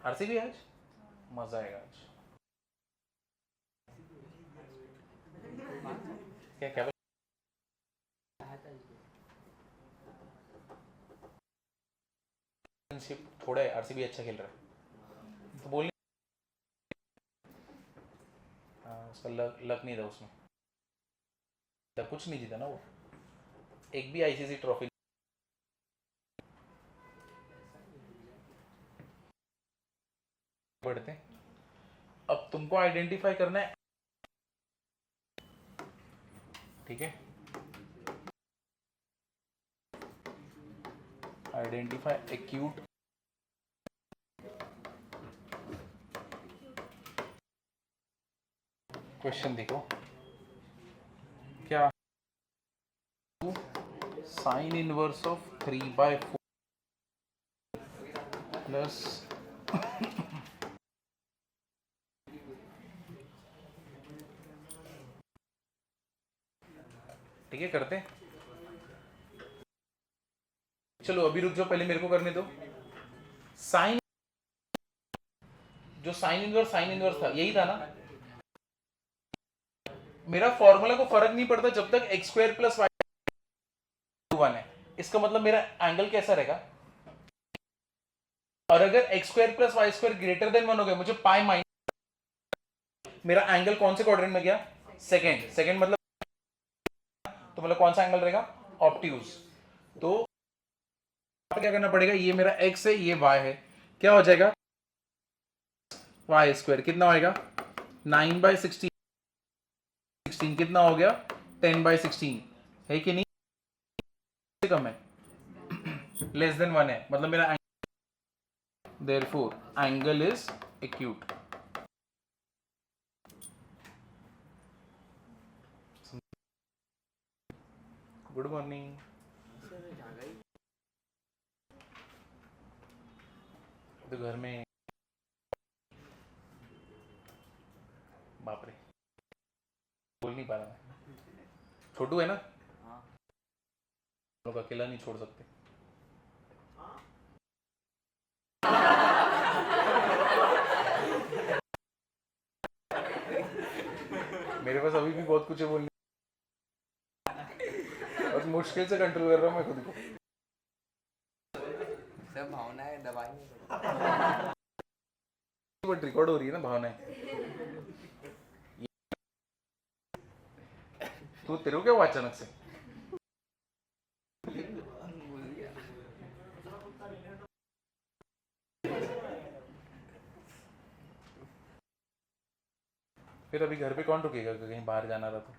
आरसीबी आज, मजा आएगा आज। क्या क्या थोड़ा है, आरसीबी अच्छा खेल रहा है तो बोल, उसका लक नहीं था उसमें, कुछ नहीं जीता ना वो, एक भी आईसीसी ट्रॉफी। बढ़ते हैं, अब तुमको आइडेंटिफाई करना है, ठीक है, आइडेंटिफाई एक्यूट क्वेश्चन। देखो क्या, साइन इनवर्स ऑफ 3/4 प्लस ठीक है, करते हैं। चलो अभी रुक जाओ, पहले मेरे को करने दो। साइन, जो साइन इनवर्स था यही था ना, मेरा फॉर्मूला को फर्क नहीं पड़ता जब तक एक्स स्क्वायर प्लस वाई 1 है। इसका मतलब मेरा एंगल कैसा रहेगा, और अगर x square plus y square greater than 1 हो गया, मुझे पाई माइनस, मेरा एंगल कौन से क्वाड्रेंट में गया, सेकंड मतलब, तो मतलब कौन सा एंगल रहेगा, ऑब्ट्यूज। तो क्या करना पड़ेगा, ये मेरा x है, ये y है, क्या हो जाएगा, वाई स्क्वायर कितना होएगा, 9/16, 16 कितना हो गया, 10/16 है कि नहीं, कम है, लेस देन 1 है, मतलब मेरा therefore angle is acute। Good morning. तो घर में, बाप रे, बोल नहीं पा रहा मैं, छोटू है ना, लोग अकेला नहीं छोड़ सकते। मेरे पास अभी भी बहुत कुछ है बोलने, और मुश्किल से कंट्रोल कर रहा हूँ मैं खुद को। सब भावनाएं दबाएंगे, बट रिकॉर्ड हो रही है ना भावनाएं। तू तेरे को क्या हुआ अचानक से, फिर अभी घर पे कौन रुकेगा, कहीं बाहर जाना रहा तो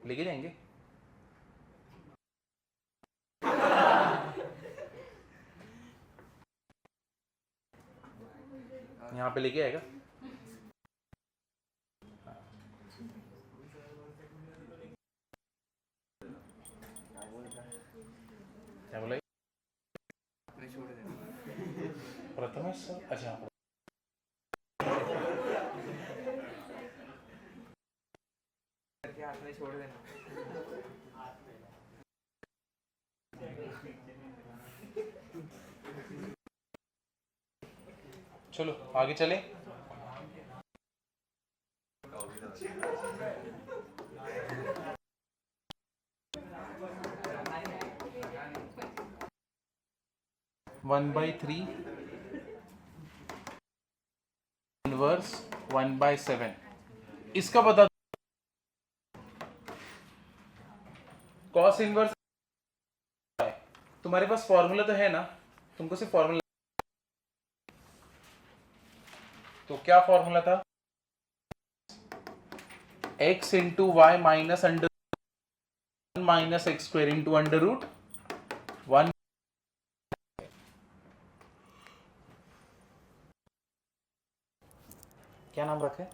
लेके जाएंगे। यहाँ पे लेके आएगा, क्या बोला, अपने छोड़ देना, प्रथमेश सर, अच्छा करके हाथ में छोड़ देना। चलो आगे चले। वन बाई थ्री इनवर्स 1/7 इसका बता। कॉस इनवर्स तुम्हारे पास फॉर्मूला तो है ना, तुमको सिर्फ फॉर्मूला। तो क्या फॉर्मूला था? x into y minus under minus x square into under root 1। क्या नाम रखे?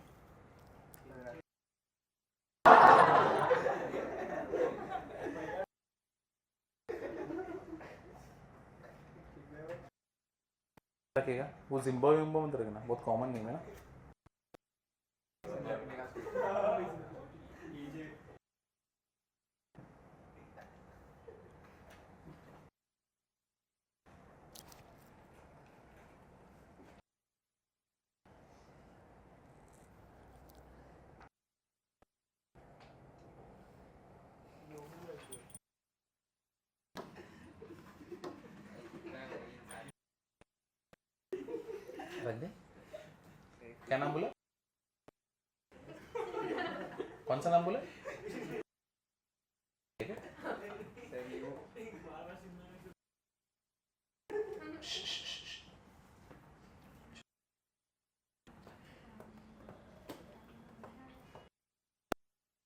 रखेगा वो जिम्बाब्वे मत रखना, बहुत कॉमन नेम है ना। रख दे। क्या नाम बोला? कौन सा नाम बोला? ठीक है।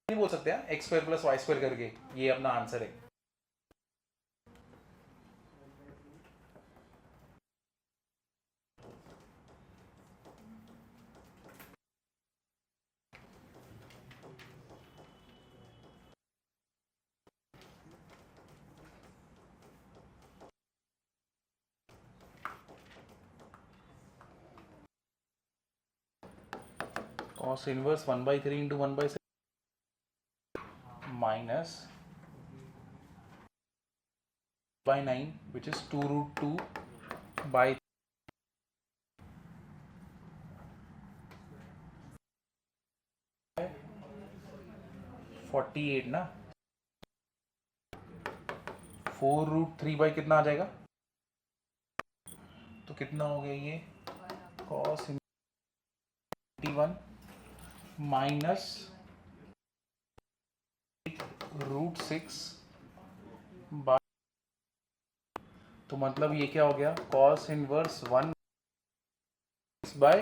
नहीं बोल सकते हैं x square plus y square करके, ये अपना आंसर है। cos inverse 1/3 into 1/6 minus by 9 which is 2 root 2 by 48 ना। 4 रूट 3 बाई कितना आ जाएगा? तो कितना हो गया ये? cos 21 माइनस रूट 6 बाय, तो मतलब ये क्या हो गया? cos inverse 1 bye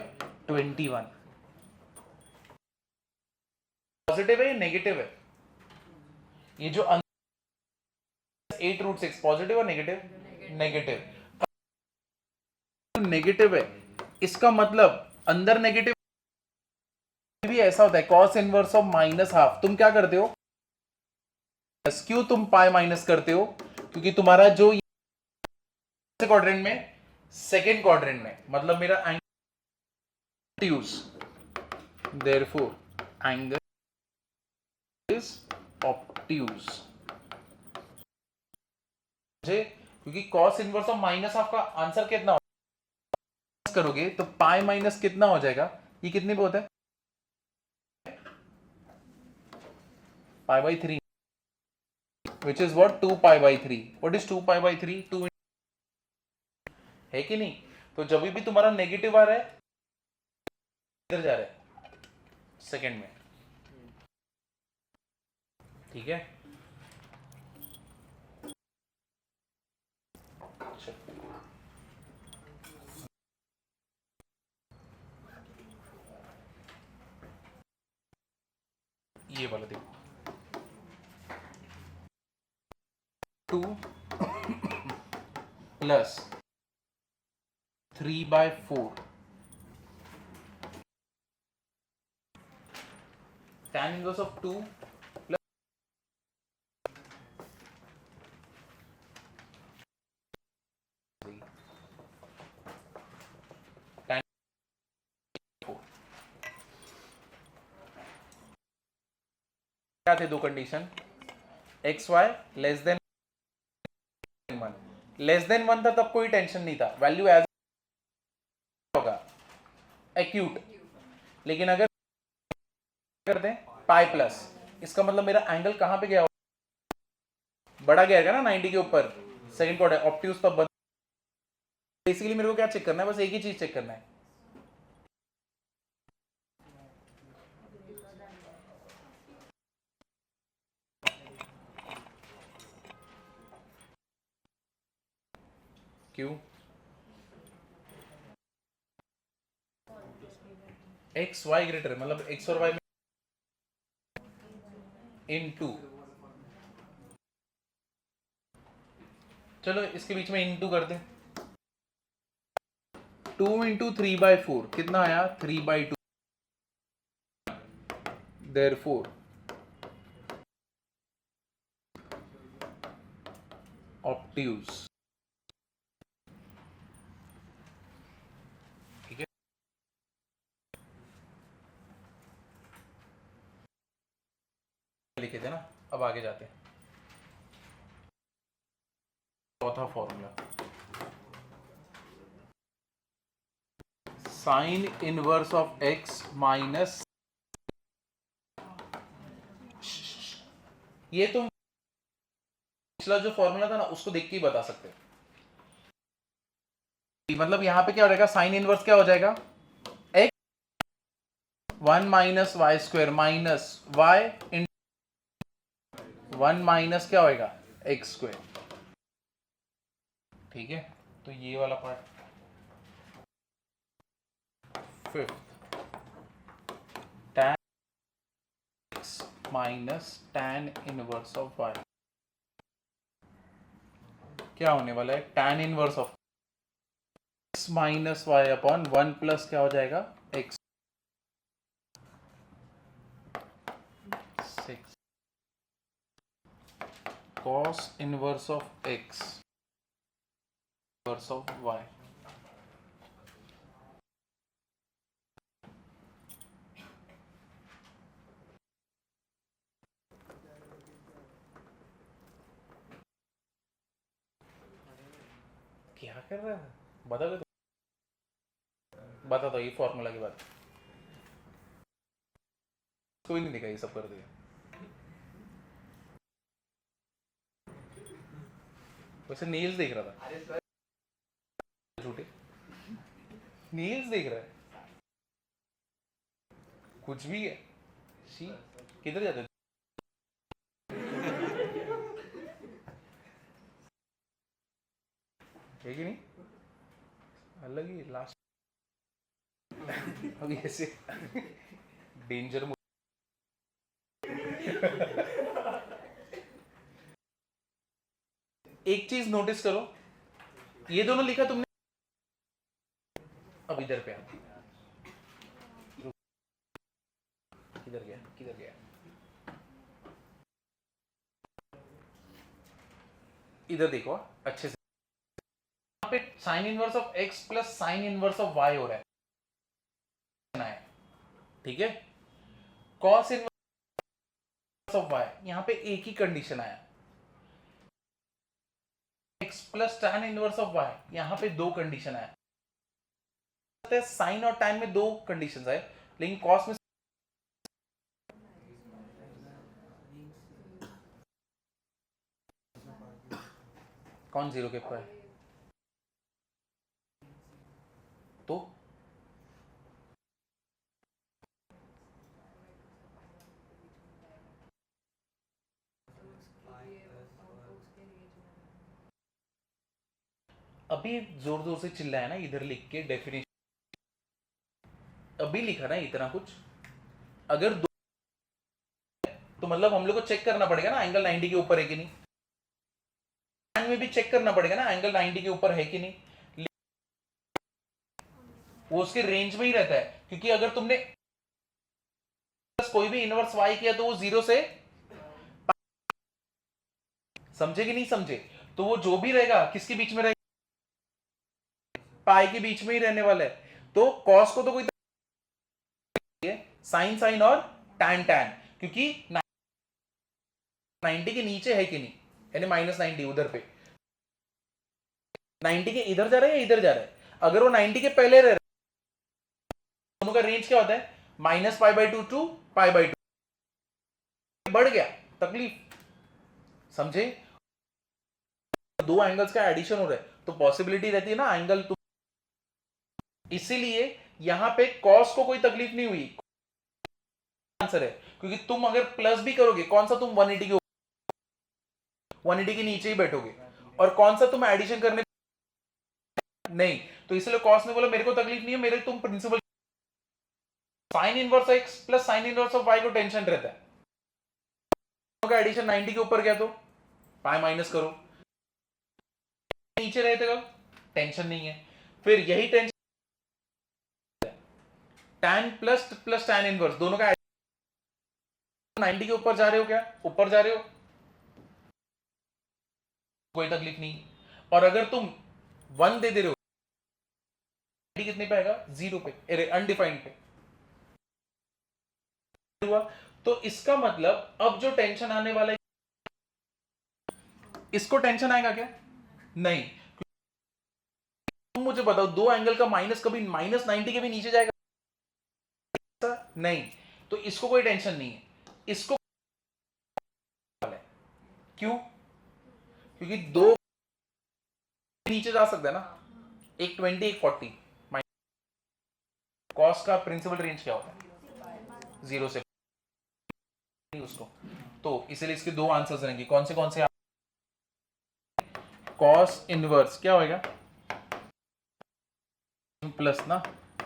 21। पॉजिटिव है या नेगेटिव है? ये जो 8 रूट 6 पॉजिटिव और नेगेटिव? नेगेटिव। नेगेटिव है इसका मतलब अंदर नेगेटिव भी ऐसा होता है। cos inverse of minus half तुम क्या करते हो? क्यों तुम पाई माइनस करते हो? क्योंकि तुम्हारा जो क्वाड्रेंट में, सेकेंड क्वाड्रेंट में, मतलब मेरा angle use, therefore angle is obtuse. क्योंकि cos inverse of minus half का आंसर कितना करोगे तो पाई माइनस कितना हो जाएगा? ये कितनी बहुत है? Pi by 3 which is what 2 pi by 3। what is 2 pi by 3? 2 है कि नहीं? तो जब भी तुम्हारा नेगेटिव आ रहा है इधर जा रहा है सेकंड में, ठीक है। ये वाला देखो 2 plus 3/4 tan inverse of 2 plus tan 4। क्या थे दो condition? X y less than 1। Less than 1 था तब कोई टेंशन नहीं था, वैल्यू एज होगा। एक्यूट। लेकिन अगर कर दें पाई प्लस, इसका मतलब मेरा एंगल कहां पे गया, बड़ा गया ना 90 के ऊपर, सेकंड क्वार्टर ऑप्टियूज तब बन। बेसिकली मेरे को क्या चेक करना है, बस एक ही चीज चेक करना है, क्यों एक्स वाई ग्रेटर, मतलब एक्स और वाई में इनटू, चलो इसके बीच में इनटू कर दें, 2 इंटू 3/4 कितना आया 3/2, देयरफॉर ऑप्टियूज, ठीक है। लिखे थे ना, अब आगे जाते हैं, चौथा formula, sign inverse of x minus, ये तुम पिछला जो फॉर्मूला था ना उसको देख के ही बता सकते हो, मतलब यहां पे क्या हो जाएगा, साइन इनवर्स क्या हो जाएगा, X 1 minus Y square minus Y in 1 minus क्या होएगा एक्स स्क्वायर, ठीक है। तो ये वाला part, fifth tan x minus tan inverse of y, क्या होने वाला है, tan inverse of x minus Y upon 1 plus क्या हो जाएगा x, 6 cos inverse of x inverse of y, क्या कर रहा है, बता दो, बता दो, ये फॉर्मूला की बात कोई नहीं दिखा, ये सब कर दिया, वैसे नील्स देख रहा था, अरे सर झूठे नील्स देख रहा है, कुछ भी है, शी किधर जाते है कि नहीं, अलग ही लास्ट अभी ऐसे डेंजर एक चीज नोटिस करो, ये दोनों लिखा तुमने, अब इधर पे किधर गया किधर गया, इधर देखो अच्छे से, यहाँ पे sign inverse of x plus sine inverse of y हो रहा है, ठीक है, cos इनवर्स ऑफ y, यहाँ पे एक ही कंडीशन आया, x plus tan inverse of y, यहाँ पे दो कंडीशन आया, साइन और tan में दो कंडीशंस आए, लेकिन cos में कौन जीरो के ऊपर है, तो अभी जोर जोर से चिल्लाया ना, इधर लिख के डेफिनेशन अभी लिखा ना इतना कुछ, अगर दो तो मतलब हम लोग को चेक करना पड़ेगा ना एंगल 90 के ऊपर है कि नहीं, में भी चेक करना पड़ेगा ना एंगल 90 के ऊपर है कि नहीं, वो उसके रेंज में ही रहता है, क्योंकि अगर तुमने कोई भी इनवर्स y किया तो वो जीरो से, समझे कि नहीं समझे, तो वो जो भी रहेगा किसके बीच में रहेगा, पाई के बीच में ही रहने वाला है, तो cos को तो कोई साइन साइन और tan tan, क्योंकि 90 के नीचे है कि नहीं, यानी -90 उधर पे, 90 के इधर जा रहा है या इधर जा रहा है, अगर वो 90 के पहले रह रहा है दोनों का रेंज क्या होता है? Minus pi by two to pi by two. बढ़ गया, तकलीफ समझे? दो एंगल्स का एडिशन हो रहा है तो पॉसिबिलिटी रहती है ना एंगल टू, इसीलिए यहां पे कॉस को कोई तकलीफ नहीं हुई, आंसर है। क्योंकि तुम अगर प्लस भी करोगे, कौन सा तुम 180 के 180 के नीचे ही बैठोगे, और कौन सा तुम एडिशन करने नहीं, तो इसलिए कॉस ने बोला मेरे को तकलीफ नहीं है, मेरे तुम principal sine inverse x plus sine inverse of y को टेंशन रहता है, का एडिशन 90 के ऊपर गया तो पाई माइनस करो, नीचे रहते का टेंशन नहीं है। फिर यही tension tan plus plus tan inverse दोनों का 90 के ऊपर जा रहे हो, क्या ऊपर जा रहे हो, कोई तकलीफ नहीं। और अगर तुम 1 दे रहे हो कितने पे आएगा? 0 पे, अनडिफाइंड पे हुआ। तो इसका मतलब अब जो टेंशन आने वाला है, इसको टेंशन आएगा क्या? नहीं। तुम मुझे बताओ दो एंगल का माइनस कभी माइनस 90 के भी नीचे जाएगा? नहीं, तो इसको कोई टेंशन नहीं है, इसको क्यों? क्योंकि दो नीचे जा सकता है ना, एक 20 एक 40। कॉस का प्रिंसिपल रेंज क्या होता है? 0 से उसको, तो इसीलिए इसके दो आंसर्स रहेंगे। कौन से कॉस इनवर्स क्या होएगा? प्लस ना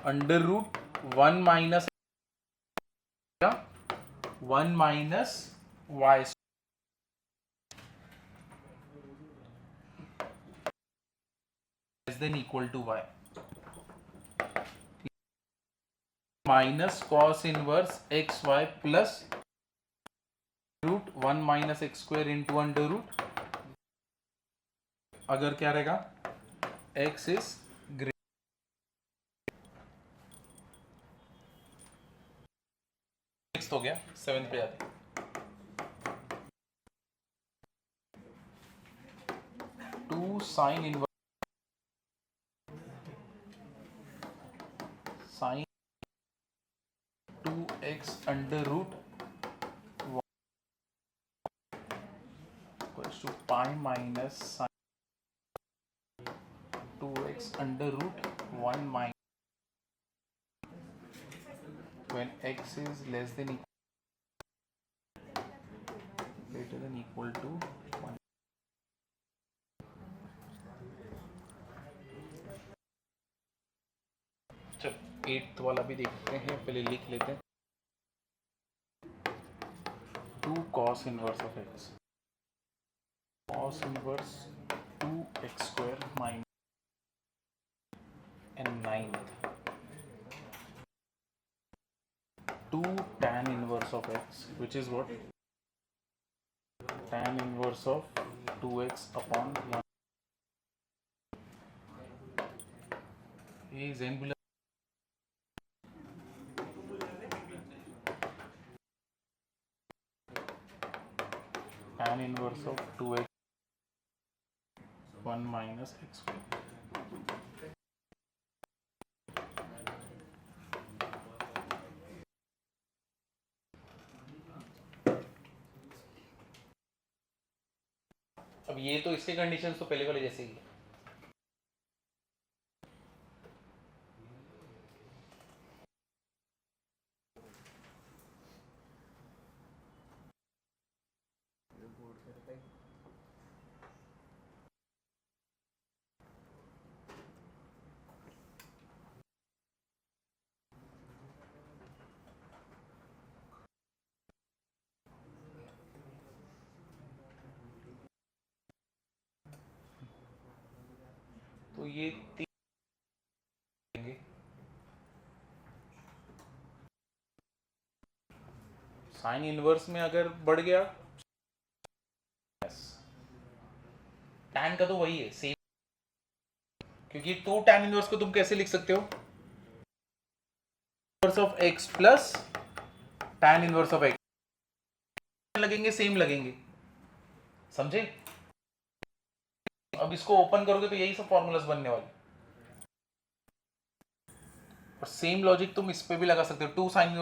under root 1 minus 1 minus y less than equal to y minus cos inverse x y plus root 1 minus x square into under root, अगर क्या रहेगा? x इज ग्रेटर, सिक्स हो गया, 7 पे जाते। Two sine inverse sine 2x under root equals to pi minus sine 2x under root 1 minus when x is less than greater than equal to 1। चल 8th वाला भी देखते हैं, पहले लिख लेते हैं। 2 cos inverse of x, cos inverse 2x square minus and 9th 2 tan inverse of x, which is what? Tan inverse of 2x upon 1। ये Zen tan inverse of 2x 1 minus x square। अब ये तो इसके कंडीशंस तो पहले वाले जैसे ही है। तो ये साइन इनवर्स में अगर बढ़ गया, टैन का तो वही है सेम, क्योंकि 2 टैन इनवर्स को तुम कैसे लिख सकते हो? Inverse of x plus tan inverse of x लगेंगे, सेम लगेंगे, समझे? अब इसको ओपन करोगे तो यही सब फॉर्मूलाज बनने वाले। और सेम लॉजिक तुम इस पे भी लगा सकते हो, 2 sign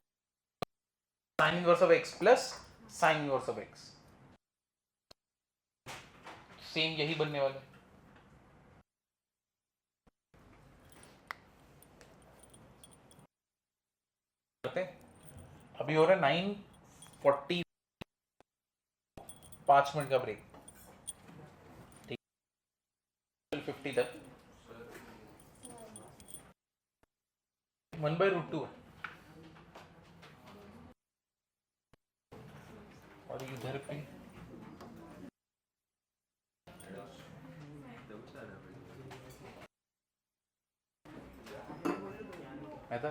inverse of x plus sine inverse of x, same यही बनने वाला है। करते हैं। अभी हो रहा है 9:40, 5 मिनट का ब्रेक, ठीक, 50 तक 1/√2 है। और इधर पे ऐसा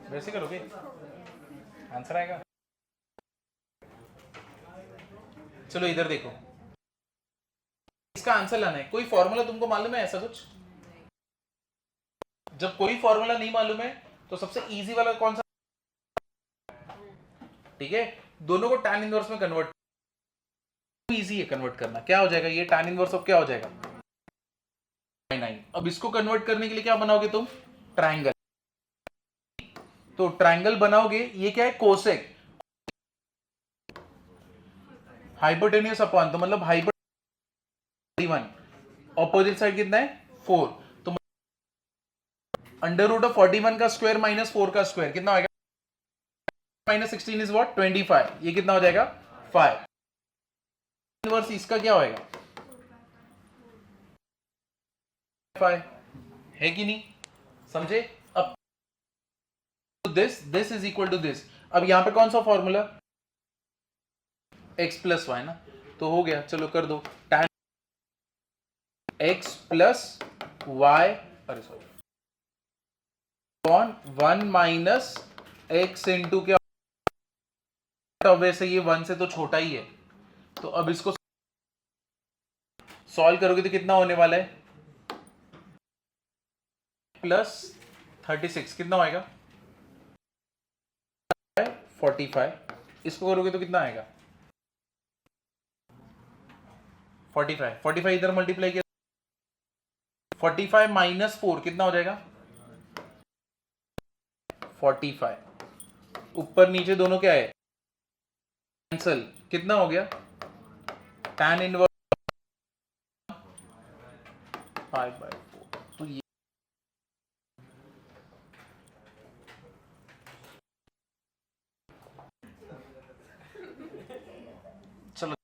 वैसे करोगे, आंसर आएगा। चलो इधर देखो, इसका आंसर लाना है। कोई फॉर्मूला तुमको मालूम है ऐसा कुछ? जब कोई फॉर्मूला नहीं मालूम है तो सबसे इजी वाला कौन सा? ठीक है, दोनों को tan इनवर्स में कन्वर्ट, इजी है कन्वर्ट करना। क्या हो जाएगा ये? tan इनवर्स ऑफ क्या हो जाएगा? 9। अब इसको कन्वर्ट करने के लिए क्या बनाओगे तुम? ट्राइंगल। तो ट्राइंगल बनाओगे, ये क्या है? कोसेक, हाइपोटेन्यूस अपॉन, तो मतलब हाइपोटेन्यूस, ऑपोजिट साइड कितना है? 4, तो अंडर रूट ऑफ 41 का स्क्वायर माइनस 4 का स्क्वायर कितना होगा? Minus 16 is what? 25। ये कितना हो जाएगा? 5। इनवर्स इसका क्या होएगा? 5 है कि नहीं? समझे? अब this is equal to this. अब यहां पे कौन सा फॉर्मूला? x प्लस वाई ना, तो हो गया। चलो कर दो, tan x प्लस वाई, अरे sorry, upon 1 minus x into क्या? वैसे ये 1 से तो छोटा ही है, तो अब इसको सॉल्व करोगे तो कितना होने वाला है? प्लस 36 कितना होएगा? 45। इसको करोगे तो कितना आएगा? 45 इधर मल्टीप्लाई किया, 45 माइनस 4 कितना हो जाएगा? 45। ऊपर नीचे दोनों क्या है? कैंसल। कितना हो गया? tan inverse 5/4। तो ये चलो,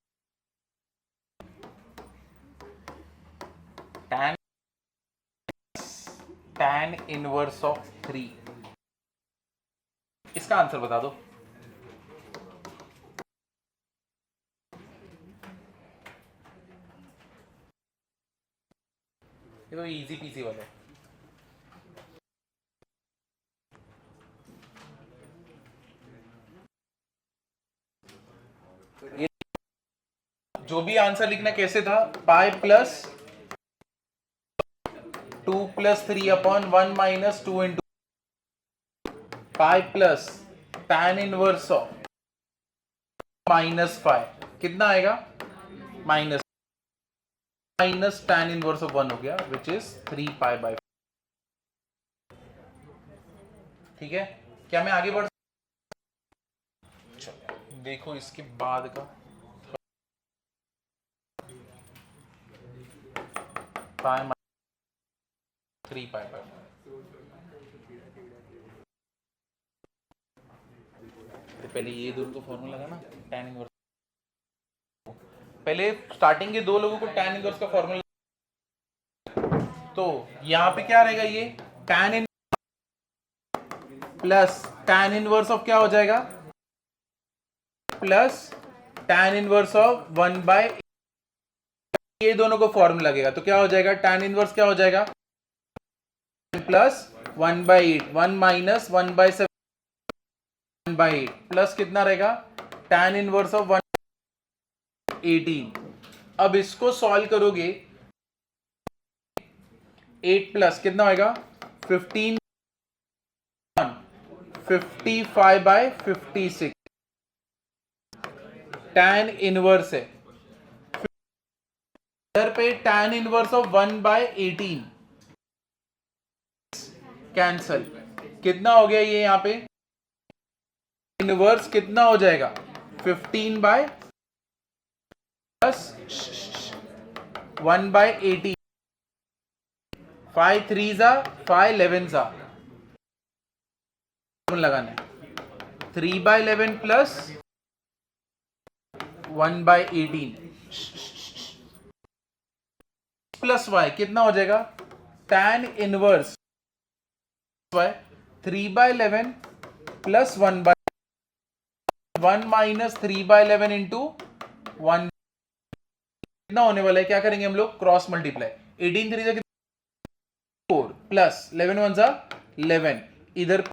tan इनवर्स ऑफ 3, इसका आंसर बता दो। ये तो इजी पीसी वाला है। ये जो भी आंसर लिखना कैसे था? Pi plus 2 plus 3 upon 1 minus 2 into pi plus tan inverse of -5 कितना आएगा? माइनस tan इनवर्स ऑफ 1 हो गया, विच इज 3π/4। ठीक है, क्या मैं आगे बढ़? चलो देखो इसके बाद का पाई 3π/4। तो पहले ये दोनों को फॉर्मूला लगा ना, tan इनवर्स। पहले स्टार्टिंग के दो लोगों को tan इनवर्स का फॉर्मूला, तो यहां पे क्या रहेगा? ये tan in plus tan inverse of क्या हो जाएगा? Plus tan inverse of 1/8। ये दोनों को फॉर्मूला लगेगा तो क्या हो जाएगा? tan इनवर्स क्या हो जाएगा? प्लस 1/8, 1 माइनस 1/7, 1/8 प्लस कितना रहेगा? tan inverse of 118। अब इसको सॉल्व करोगे 8 प्लस कितना होएगा 15 55/56 tan इनवर्स है। इधर पे tan इनवर्स ऑफ 1/18 कैंसल, कितना हो गया ये यहां पे इनवर्स कितना हो जाएगा 15 बाय प्लस 1/18 5 3 जा 5 11 जा लगाना है 3/11 प्लस 1/18 प्लस y कितना हो जाएगा tan inverse y 3/11 plus 1 minus 3/11 into 1 कितना होने वाला है, क्या करेंगे हम लोग क्रॉस मल्टीप्लाई 18 3 जा 4 प्लस 11 1 जा 11 इधर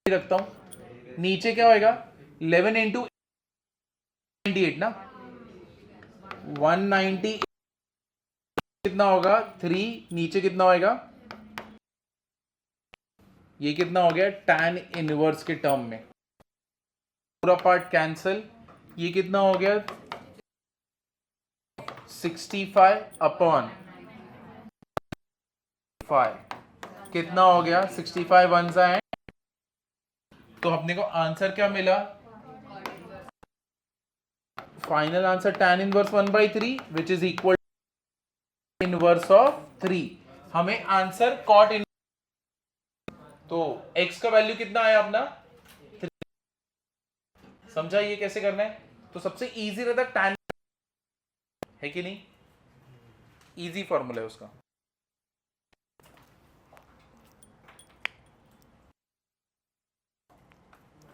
रखता हूं, नीचे क्या होएगा 11 इंटू 98 ना 190 कितना होगा 3 नीचे कितना होएगा ये कितना हो गया tan इनवर्स के टर्म में पूरा पार्ट कैंसल, ये कितना हो गया 65/5 कितना हो गया 65 वन सा है, तो अपने को आंसर क्या मिला final answer tan inverse 1/3 which is equal inverse of 3। हमें आंसर कॉट इन, तो x का वैल्यू कितना आया अपना 3। समझा ये कैसे करना है, तो सबसे इजी रहता tan है कि नहीं, इजी फॉर्मूला है उसका।